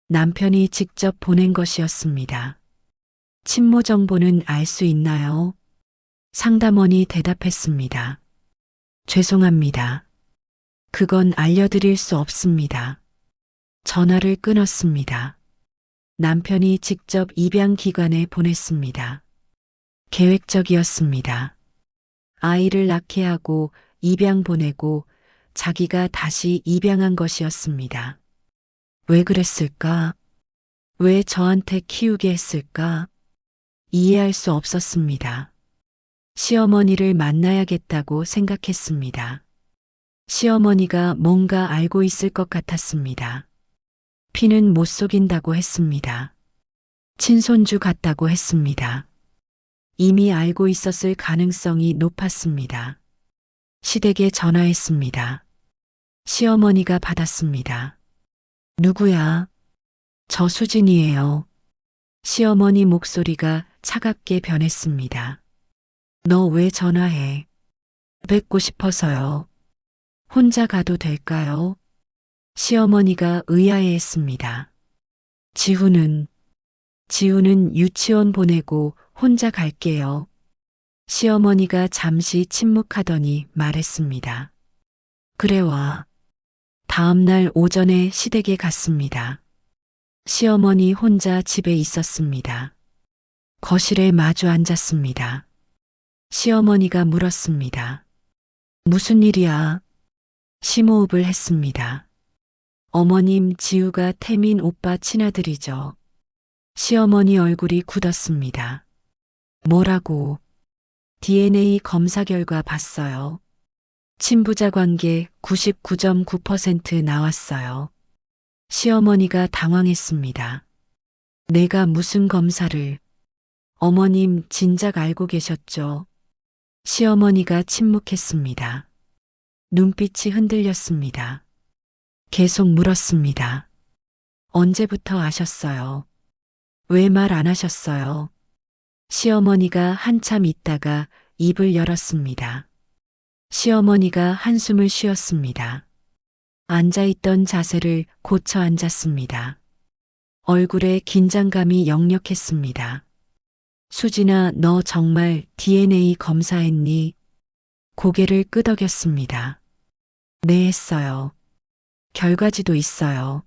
남편이 직접 보낸 것이었습니다. 친모 정보는 알 수 있나요? 상담원이 대답했습니다. 죄송합니다. 그건 알려드릴 수 없습니다. 전화를 끊었습니다. 남편이 직접 입양기관에 보냈습니다. 계획적이었습니다. 아이를 낳게 하고 입양 보내고 자기가 다시 입양한 것이었습니다. 왜 그랬을까? 왜 저한테 키우게 했을까? 이해할 수 없었습니다. 시어머니를 만나야겠다고 생각했습니다. 시어머니가 뭔가 알고 있을 것 같았습니다. 피는 못 속인다고 했습니다. 친손주 같다고 했습니다. 이미 알고 있었을 가능성이 높았습니다. 시댁에 전화했습니다. 시어머니가 받았습니다. 누구야? 저 수진이에요. 시어머니 목소리가 차갑게 변했습니다. 너 왜 전화해? 뵙고 싶어서요. 혼자 가도 될까요? 시어머니가 의아해했습니다. 지우는 유치원 보내고 혼자 갈게요. 시어머니가 잠시 침묵하더니 말했습니다. 그래 와. 다음 날 오전에 시댁에 갔습니다. 시어머니 혼자 집에 있었습니다. 거실에 마주 앉았습니다. 시어머니가 물었습니다. 무슨 일이야? 심호흡을 했습니다. 어머님, 지우가 태민 오빠 친아들이죠. 시어머니 얼굴이 굳었습니다. 뭐라고? DNA 검사 결과 봤어요. 친부자 관계 99.9% 나왔어요. 시어머니가 당황했습니다. 내가 무슨 검사를? 어머님 진작 알고 계셨죠? 시어머니가 침묵했습니다. 눈빛이 흔들렸습니다. 계속 물었습니다. 언제부터 아셨어요? 왜 말 안 하셨어요? 시어머니가 한참 있다가 입을 열었습니다. 시어머니가 한숨을 쉬었습니다. 앉아있던 자세를 고쳐 앉았습니다. 얼굴에 긴장감이 역력했습니다. 수진아, 너 정말 DNA 검사했니? 고개를 끄덕였습니다. 네, 했어요. 결과지도 있어요.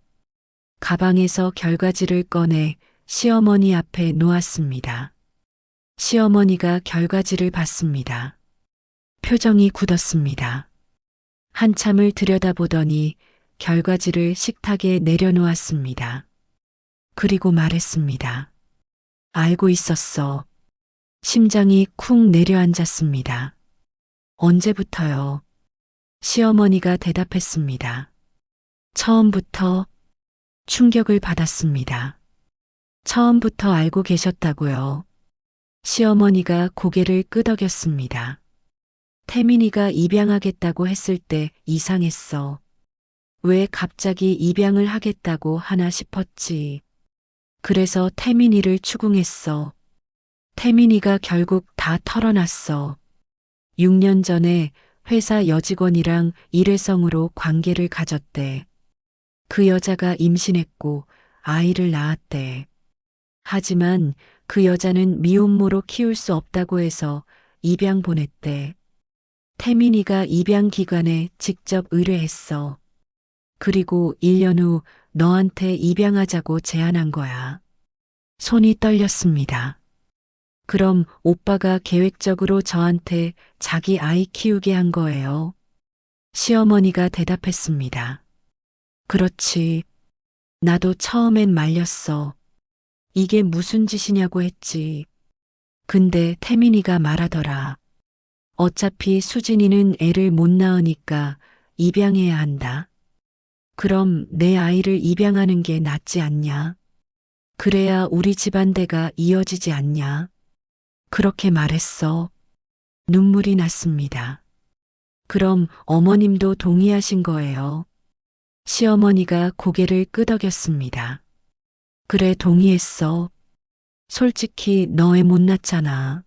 가방에서 결과지를 꺼내 시어머니 앞에 놓았습니다. 시어머니가 결과지를 봤습니다. 표정이 굳었습니다. 한참을 들여다보더니 결과지를 식탁에 내려놓았습니다. 그리고 말했습니다. 알고 있었어. 심장이 쿵 내려앉았습니다. 언제부터요? 시어머니가 대답했습니다. 처음부터. 충격을 받았습니다. 처음부터 알고 계셨다고요. 시어머니가 고개를 끄덕였습니다. 태민이가 입양하겠다고 했을 때 이상했어. 왜 갑자기 입양을 하겠다고 하나 싶었지. 그래서 태민이를 추궁했어. 태민이가 결국 다 털어놨어. 6년 전에 회사 여직원이랑 일회성으로 관계를 가졌대. 그 여자가 임신했고 아이를 낳았대. 하지만 그 여자는 미혼모로 키울 수 없다고 해서 입양 보냈대. 태민이가 입양 기관에 직접 의뢰했어. 그리고 1년 후 너한테 입양하자고 제안한 거야. 손이 떨렸습니다. 그럼 오빠가 계획적으로 저한테 자기 아이 키우게 한 거예요. 시어머니가 대답했습니다. 그렇지. 나도 처음엔 말렸어. 이게 무슨 짓이냐고 했지. 근데 태민이가 말하더라. 어차피 수진이는 애를 못 낳으니까 입양해야 한다. 그럼 내 아이를 입양하는 게 낫지 않냐? 그래야 우리 집안대가 이어지지 않냐? 그렇게 말했어. 눈물이 났습니다. 그럼 어머님도 동의하신 거예요? 시어머니가 고개를 끄덕였습니다. 그래, 동의했어. 솔직히 너 애 못 낳잖아.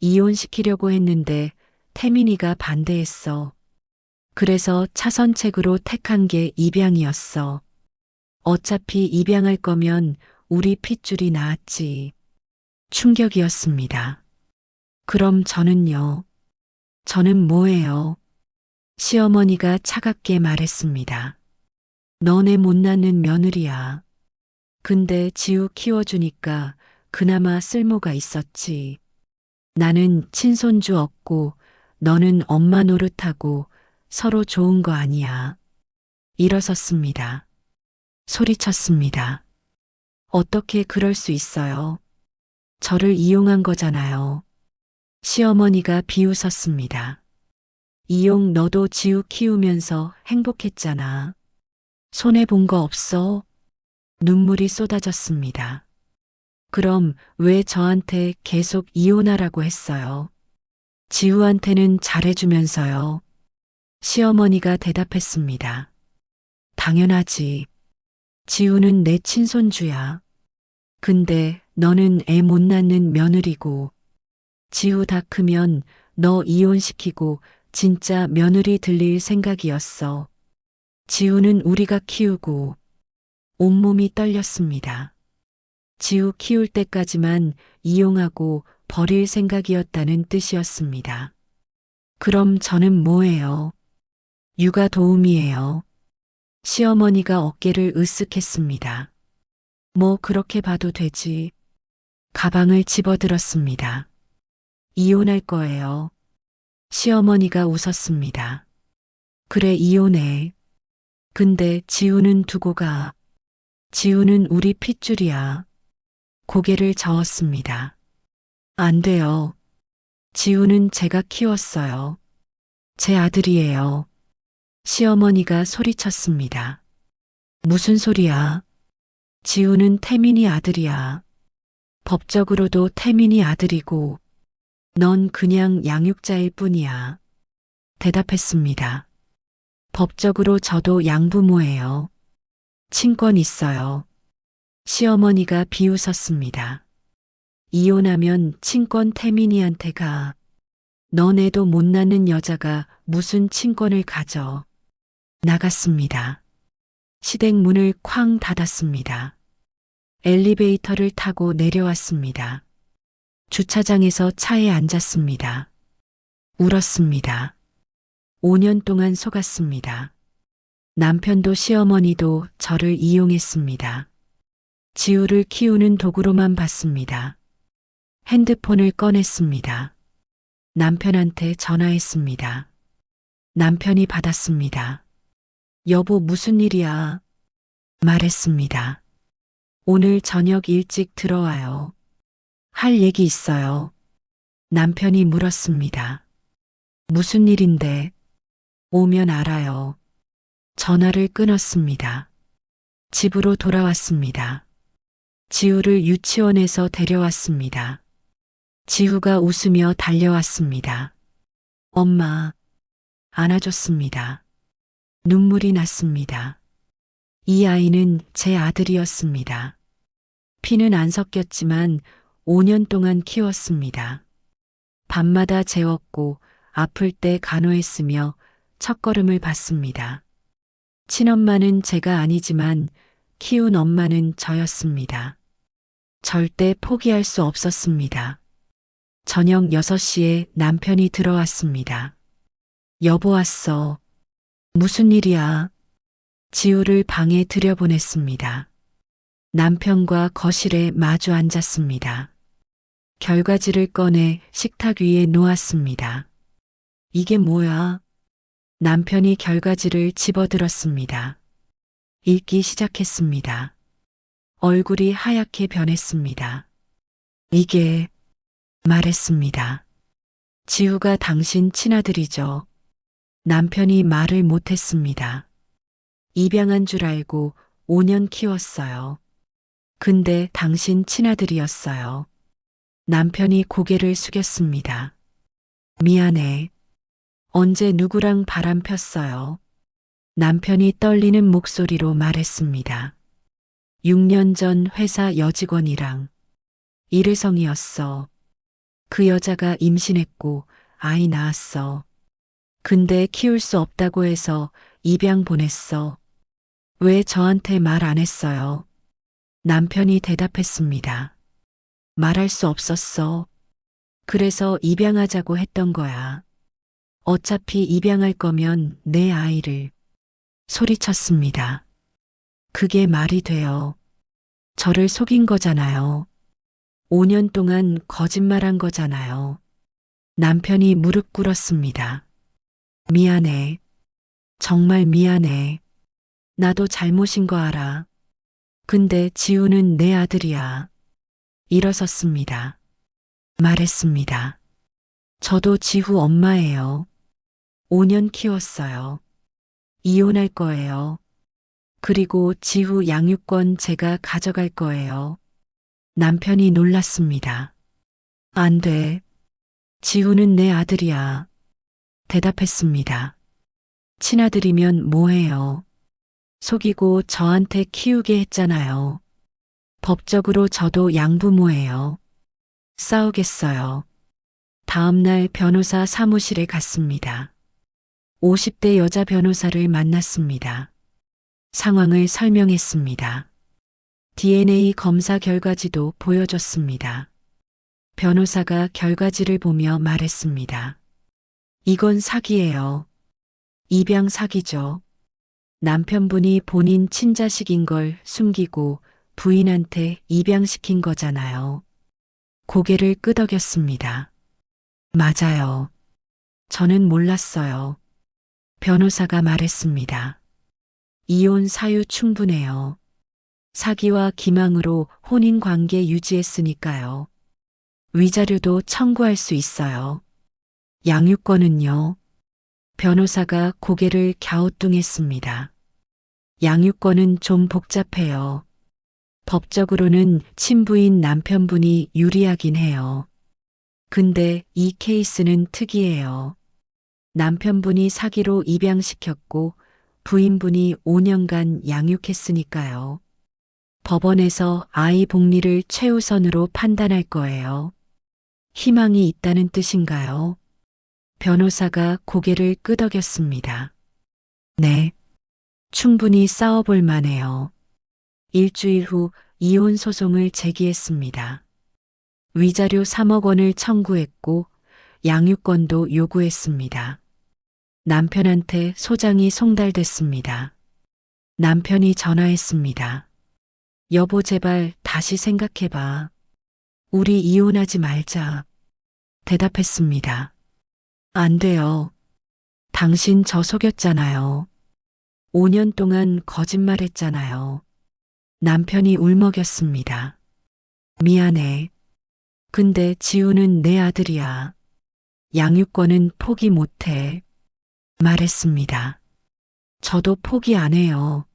이혼시키려고 했는데 태민이가 반대했어. 그래서 차선책으로 택한 게 입양이었어. 어차피 입양할 거면 우리 핏줄이 나았지. 충격이었습니다. 그럼 저는요? 저는 뭐예요? 시어머니가 차갑게 말했습니다. 너네 못 낳는 며느리야. 근데 지우 키워주니까 그나마 쓸모가 있었지. 나는 친손주 없고 너는 엄마 노릇하고 서로 좋은 거 아니야. 일어섰습니다. 소리쳤습니다. 어떻게 그럴 수 있어요? 저를 이용한 거잖아요. 시어머니가 비웃었습니다. 이용, 너도 지우 키우면서 행복했잖아. 손해본 거 없어? 눈물이 쏟아졌습니다. 그럼 왜 저한테 계속 이혼하라고 했어요? 지우한테는 잘해주면서요. 시어머니가 대답했습니다. 당연하지. 지우는 내 친손주야. 근데 너는 애 못 낳는 며느리고, 지우 다 크면 너 이혼시키고 진짜 며느리 들릴 생각이었어. 지우는 우리가 키우고. 온몸이 떨렸습니다. 지우 키울 때까지만 이용하고 버릴 생각이었다는 뜻이었습니다. 그럼 저는 뭐예요? 육아 도우미예요. 시어머니가 어깨를 으쓱했습니다. 뭐 그렇게 봐도 되지. 가방을 집어들었습니다. 이혼할 거예요. 시어머니가 웃었습니다. 그래, 이혼해. 근데 지우는 두고 가. 지우는 우리 핏줄이야. 고개를 저었습니다. 안 돼요. 지우는 제가 키웠어요. 제 아들이에요. 시어머니가 소리쳤습니다. 무슨 소리야? 지우는 태민이 아들이야. 법적으로도 태민이 아들이고, 넌 그냥 양육자일 뿐이야. 대답했습니다. 법적으로 저도 양부모예요. 친권 있어요. 시어머니가 비웃었습니다. 이혼하면 친권 태민이한테 가. 너네도 못 낳는 여자가 무슨 친권을 가져. 나갔습니다. 시댁 문을 쾅 닫았습니다. 엘리베이터를 타고 내려왔습니다. 주차장에서 차에 앉았습니다. 울었습니다. 5년 동안 속았습니다. 남편도 시어머니도 저를 이용했습니다. 지우를 키우는 도구로만 봤습니다. 핸드폰을 꺼냈습니다. 남편한테 전화했습니다. 남편이 받았습니다. 여보, 무슨 일이야? 말했습니다. 오늘 저녁 일찍 들어와요. 할 얘기 있어요. 남편이 물었습니다. 무슨 일인데? 오면 알아요. 전화를 끊었습니다. 집으로 돌아왔습니다. 지우를 유치원에서 데려왔습니다. 지우가 웃으며 달려왔습니다. 엄마, 안아줬습니다. 눈물이 났습니다. 이 아이는 제 아들이었습니다. 피는 안 섞였지만 5년 동안 키웠습니다. 밤마다 재웠고 아플 때 간호했으며 첫걸음을 밟습니다. 친엄마는 제가 아니지만 키운 엄마는 저였습니다. 절대 포기할 수 없었습니다. 저녁 6시에 남편이 들어왔습니다. 여보 왔어. 무슨 일이야? 지우를 방에 들여보냈습니다. 남편과 거실에 마주 앉았습니다. 결과지를 꺼내 식탁 위에 놓았습니다. 이게 뭐야? 남편이 결과지를 집어들었습니다. 읽기 시작했습니다. 얼굴이 하얗게 변했습니다. 이게 말했습니다. 지우가 당신 친아들이죠. 남편이 말을 못했습니다. 입양한 줄 알고 5년 키웠어요. 근데 당신 친아들이었어요. 남편이 고개를 숙였습니다. 미안해. 언제 누구랑 바람 폈어요? 남편이 떨리는 목소리로 말했습니다. 6년 전 회사 여직원이랑 일회성이었어. 그 여자가 임신했고 아이 낳았어. 근데 키울 수 없다고 해서 입양 보냈어. 왜 저한테 말 안 했어요? 남편이 대답했습니다. 말할 수 없었어. 그래서 입양하자고 했던 거야. 어차피 입양할 거면 내 아이를. 소리쳤습니다. 그게 말이 돼요. 저를 속인 거잖아요. 5년 동안 거짓말한 거잖아요. 남편이 무릎 꿇었습니다. 미안해. 정말 미안해. 나도 잘못인 거 알아. 근데 지우는 내 아들이야. 일어섰습니다. 말했습니다. 저도 지우 엄마예요. 5년 키웠어요. 이혼할 거예요. 그리고 지우 양육권 제가 가져갈 거예요. 남편이 놀랐습니다. 안 돼. 지우는 내 아들이야. 대답했습니다. 친아들이면 뭐해요? 속이고 저한테 키우게 했잖아요. 법적으로 저도 양부모예요. 싸우겠어요. 다음 날 변호사 사무실에 갔습니다. 50대 여자 변호사를 만났습니다. 상황을 설명했습니다. DNA 검사 결과지도 보여줬습니다. 변호사가 결과지를 보며 말했습니다. 이건 사기예요. 입양 사기죠. 남편분이 본인 친자식인 걸 숨기고 부인한테 입양시킨 거잖아요. 고개를 끄덕였습니다. 맞아요. 저는 몰랐어요. 변호사가 말했습니다. 이혼 사유 충분해요. 사기와 기망으로 혼인 관계 유지했으니까요. 위자료도 청구할 수 있어요. 양육권은요? 변호사가 고개를 갸우뚱했습니다. 양육권은 좀 복잡해요. 법적으로는 친부인 남편분이 유리하긴 해요. 근데 이 케이스는 특이해요. 남편분이 사기로 입양시켰고 부인분이 5년간 양육했으니까요. 법원에서 아이 복리를 최우선으로 판단할 거예요. 희망이 있다는 뜻인가요? 변호사가 고개를 끄덕였습니다. 네. 충분히 싸워볼 만해요. 일주일 후 이혼 소송을 제기했습니다. 위자료 3억 원을 청구했고 양육권도 요구했습니다. 남편한테 소장이 송달됐습니다. 남편이 전화했습니다. 여보, 제발 다시 생각해봐. 우리 이혼하지 말자. 대답했습니다. 안 돼요. 당신 저 속였잖아요. 5년 동안 거짓말했잖아요. 남편이 울먹였습니다. 미안해. 근데 지우는 내 아들이야. 양육권은 포기 못해. 말했습니다. 저도 포기 안 해요.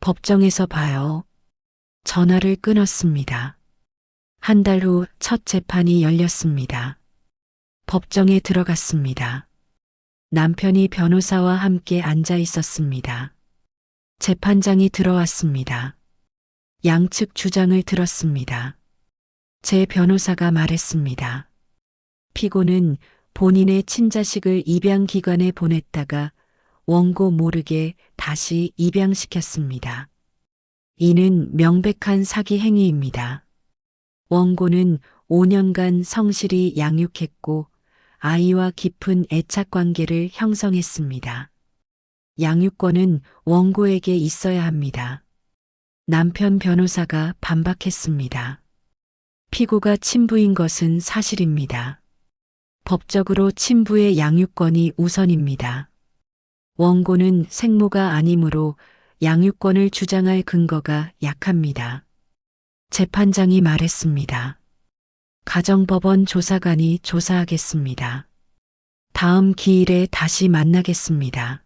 법정에서 봐요. 전화를 끊었습니다. 한 달 후 첫 재판이 열렸습니다. 법정에 들어갔습니다. 남편이 변호사와 함께 앉아 있었습니다. 재판장이 들어왔습니다. 양측 주장을 들었습니다. 제 변호사가 말했습니다. 피고는 본인의 친자식을 입양기관에 보냈다가 원고 모르게 다시 입양시켰습니다. 이는 명백한 사기 행위입니다. 원고는 5년간 성실히 양육했고 아이와 깊은 애착 관계를 형성했습니다. 양육권은 원고에게 있어야 합니다. 남편 변호사가 반박했습니다. 피고가 친부인 것은 사실입니다. 법적으로 친부의 양육권이 우선입니다. 원고는 생모가 아니므로 양육권을 주장할 근거가 약합니다. 재판장이 말했습니다. 가정법원 조사관이 조사하겠습니다. 다음 기일에 다시 만나겠습니다.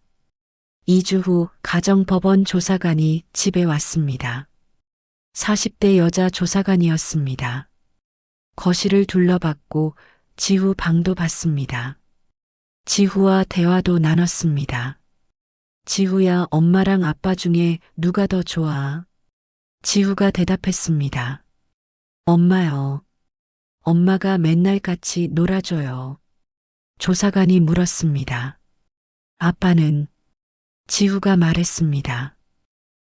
2주 후 가정법원 조사관이 집에 왔습니다. 40대 여자 조사관이었습니다. 거실을 둘러봤고 지후 방도 봤습니다. 지후와 대화도 나눴습니다. 지후야, 엄마랑 아빠 중에 누가 더 좋아? 지후가 대답했습니다. 엄마요. 엄마가 맨날 같이 놀아줘요. 조사관이 물었습니다. 아빠는? 지후가 말했습니다.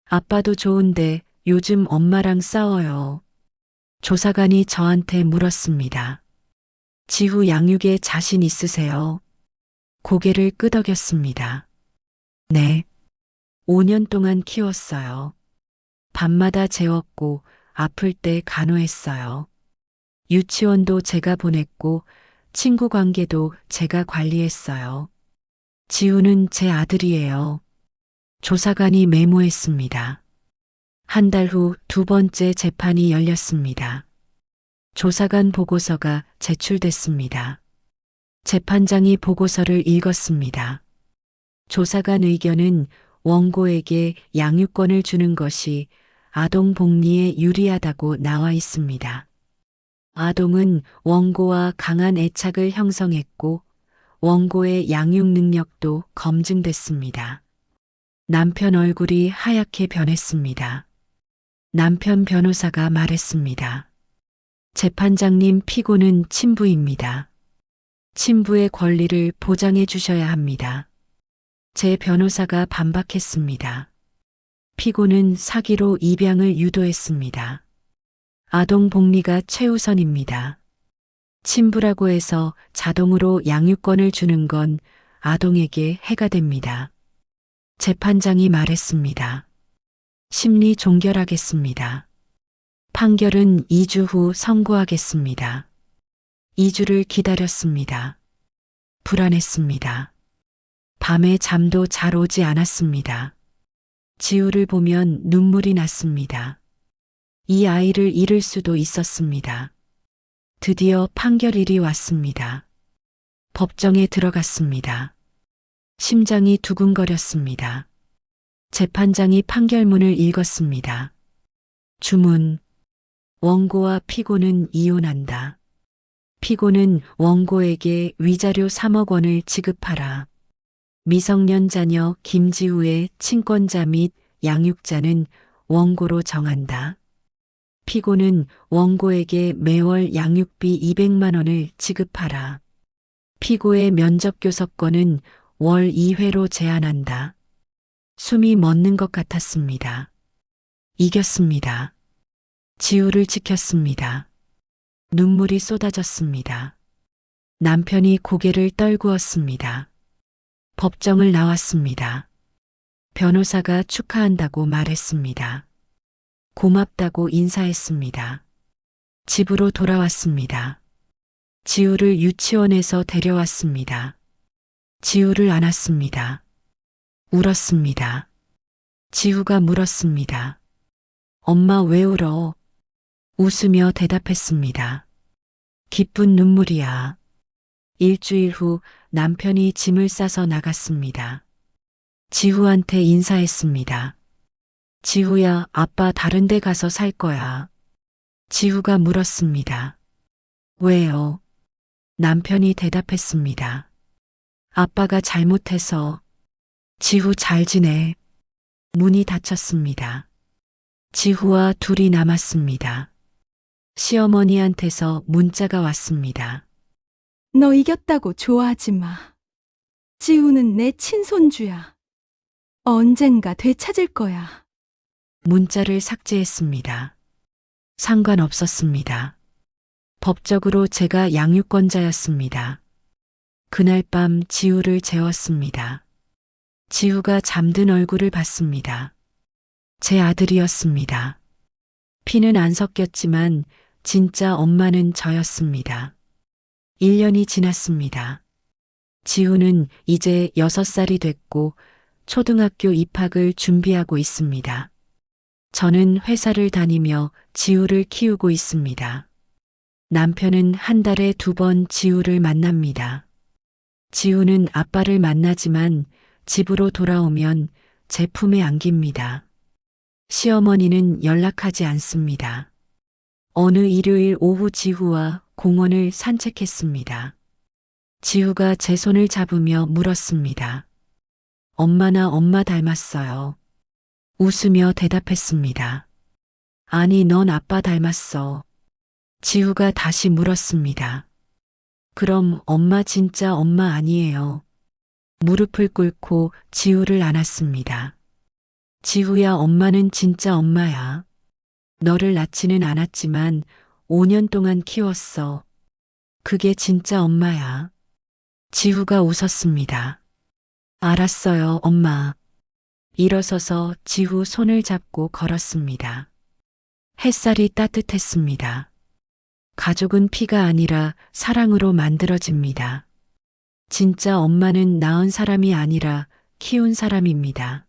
아빠도 좋은데 요즘 엄마랑 싸워요. 조사관이 저한테 물었습니다. 지후 양육에 자신 있으세요? 고개를 끄덕였습니다. 네. 5년 동안 키웠어요. 밤마다 재웠고 아플 때 간호했어요. 유치원도 제가 보냈고 친구 관계도 제가 관리했어요. 지우는 제 아들이에요. 조사관이 메모했습니다. 한 달 후 두 번째 재판이 열렸습니다. 조사관 보고서가 제출됐습니다. 재판장이 보고서를 읽었습니다. 조사관 의견은 원고에게 양육권을 주는 것이 아동 복리에 유리하다고 나와 있습니다. 아동은 원고와 강한 애착을 형성했고 원고의 양육 능력도 검증됐습니다. 남편 얼굴이 하얗게 변했습니다. 남편 변호사가 말했습니다. 재판장님, 피고는 친부입니다. 친부의 권리를 보장해 주셔야 합니다. 제 변호사가 반박했습니다. 피고는 사기로 입양을 유도했습니다. 아동 복리가 최우선입니다. 친부라고 해서 자동으로 양육권을 주는 건 아동에게 해가 됩니다. 재판장이 말했습니다. 심리 종결하겠습니다. 판결은 2주 후 선고하겠습니다. 2주를 기다렸습니다. 불안했습니다. 밤에 잠도 잘 오지 않았습니다. 지우를 보면 눈물이 났습니다. 이 아이를 잃을 수도 있었습니다. 드디어 판결일이 왔습니다. 법정에 들어갔습니다. 심장이 두근거렸습니다. 재판장이 판결문을 읽었습니다. 주문. 원고와 피고는 이혼한다. 피고는 원고에게 위자료 3억 원을 지급하라. 미성년 자녀 김지우의 친권자 및 양육자는 원고로 정한다. 피고는 원고에게 매월 양육비 200만 원을 지급하라. 피고의 면접교섭권은 월 2회로 제한한다. 숨이 멎는 것 같았습니다. 이겼습니다. 지우를 지켰습니다. 눈물이 쏟아졌습니다. 남편이 고개를 떨구었습니다. 법정을 나왔습니다. 변호사가 축하한다고 말했습니다. 고맙다고 인사했습니다. 집으로 돌아왔습니다. 지우를 유치원에서 데려왔습니다. 지우를 안았습니다. 울었습니다. 지우가 물었습니다. 엄마 왜 울어? 웃으며 대답했습니다. 기쁜 눈물이야. 일주일 후 남편이 짐을 싸서 나갔습니다. 지우한테 인사했습니다. 지우야, 아빠 다른 데 가서 살 거야. 지우가 물었습니다. 왜요? 남편이 대답했습니다. 아빠가 잘못해서. 지우 잘 지내. 문이 닫혔습니다. 지우와 둘이 남았습니다. 시어머니한테서 문자가 왔습니다.
너 이겼다고 좋아하지 마. 지우는 내 친손주야. 언젠가 되찾을 거야.
문자를 삭제했습니다. 상관없었습니다. 법적으로 제가 양육권자였습니다. 그날 밤 지우를 재웠습니다. 지우가 잠든 얼굴을 봤습니다. 제 아들이었습니다. 피는 안 섞였지만 진짜 엄마는 저였습니다. 1년이 지났습니다. 지우는 이제 6살이 됐고 초등학교 입학을 준비하고 있습니다. 저는 회사를 다니며 지우를 키우고 있습니다. 남편은 한 달에 2번 지우를 만납니다. 지우는 아빠를 만나지만 집으로 돌아오면 제 품에 안깁니다. 시어머니는 연락하지 않습니다. 어느 일요일 오후 지우와 공원을 산책했습니다. 지우가 제 손을 잡으며 물었습니다. 엄마나 엄마 닮았어요. 웃으며 대답했습니다. 아니, 넌 아빠 닮았어. 지우가 다시 물었습니다. 그럼 엄마 진짜 엄마 아니에요. 무릎을 꿇고 지우를 안았습니다. 지우야, 엄마는 진짜 엄마야. 너를 낳지는 않았지만 5년 동안 키웠어. 그게 진짜 엄마야. 지우가 웃었습니다. 알았어요, 엄마. 일어서서 지우 손을 잡고 걸었습니다. 햇살이 따뜻했습니다. 가족은 피가 아니라 사랑으로 만들어집니다. 진짜 엄마는 낳은 사람이 아니라 키운 사람입니다.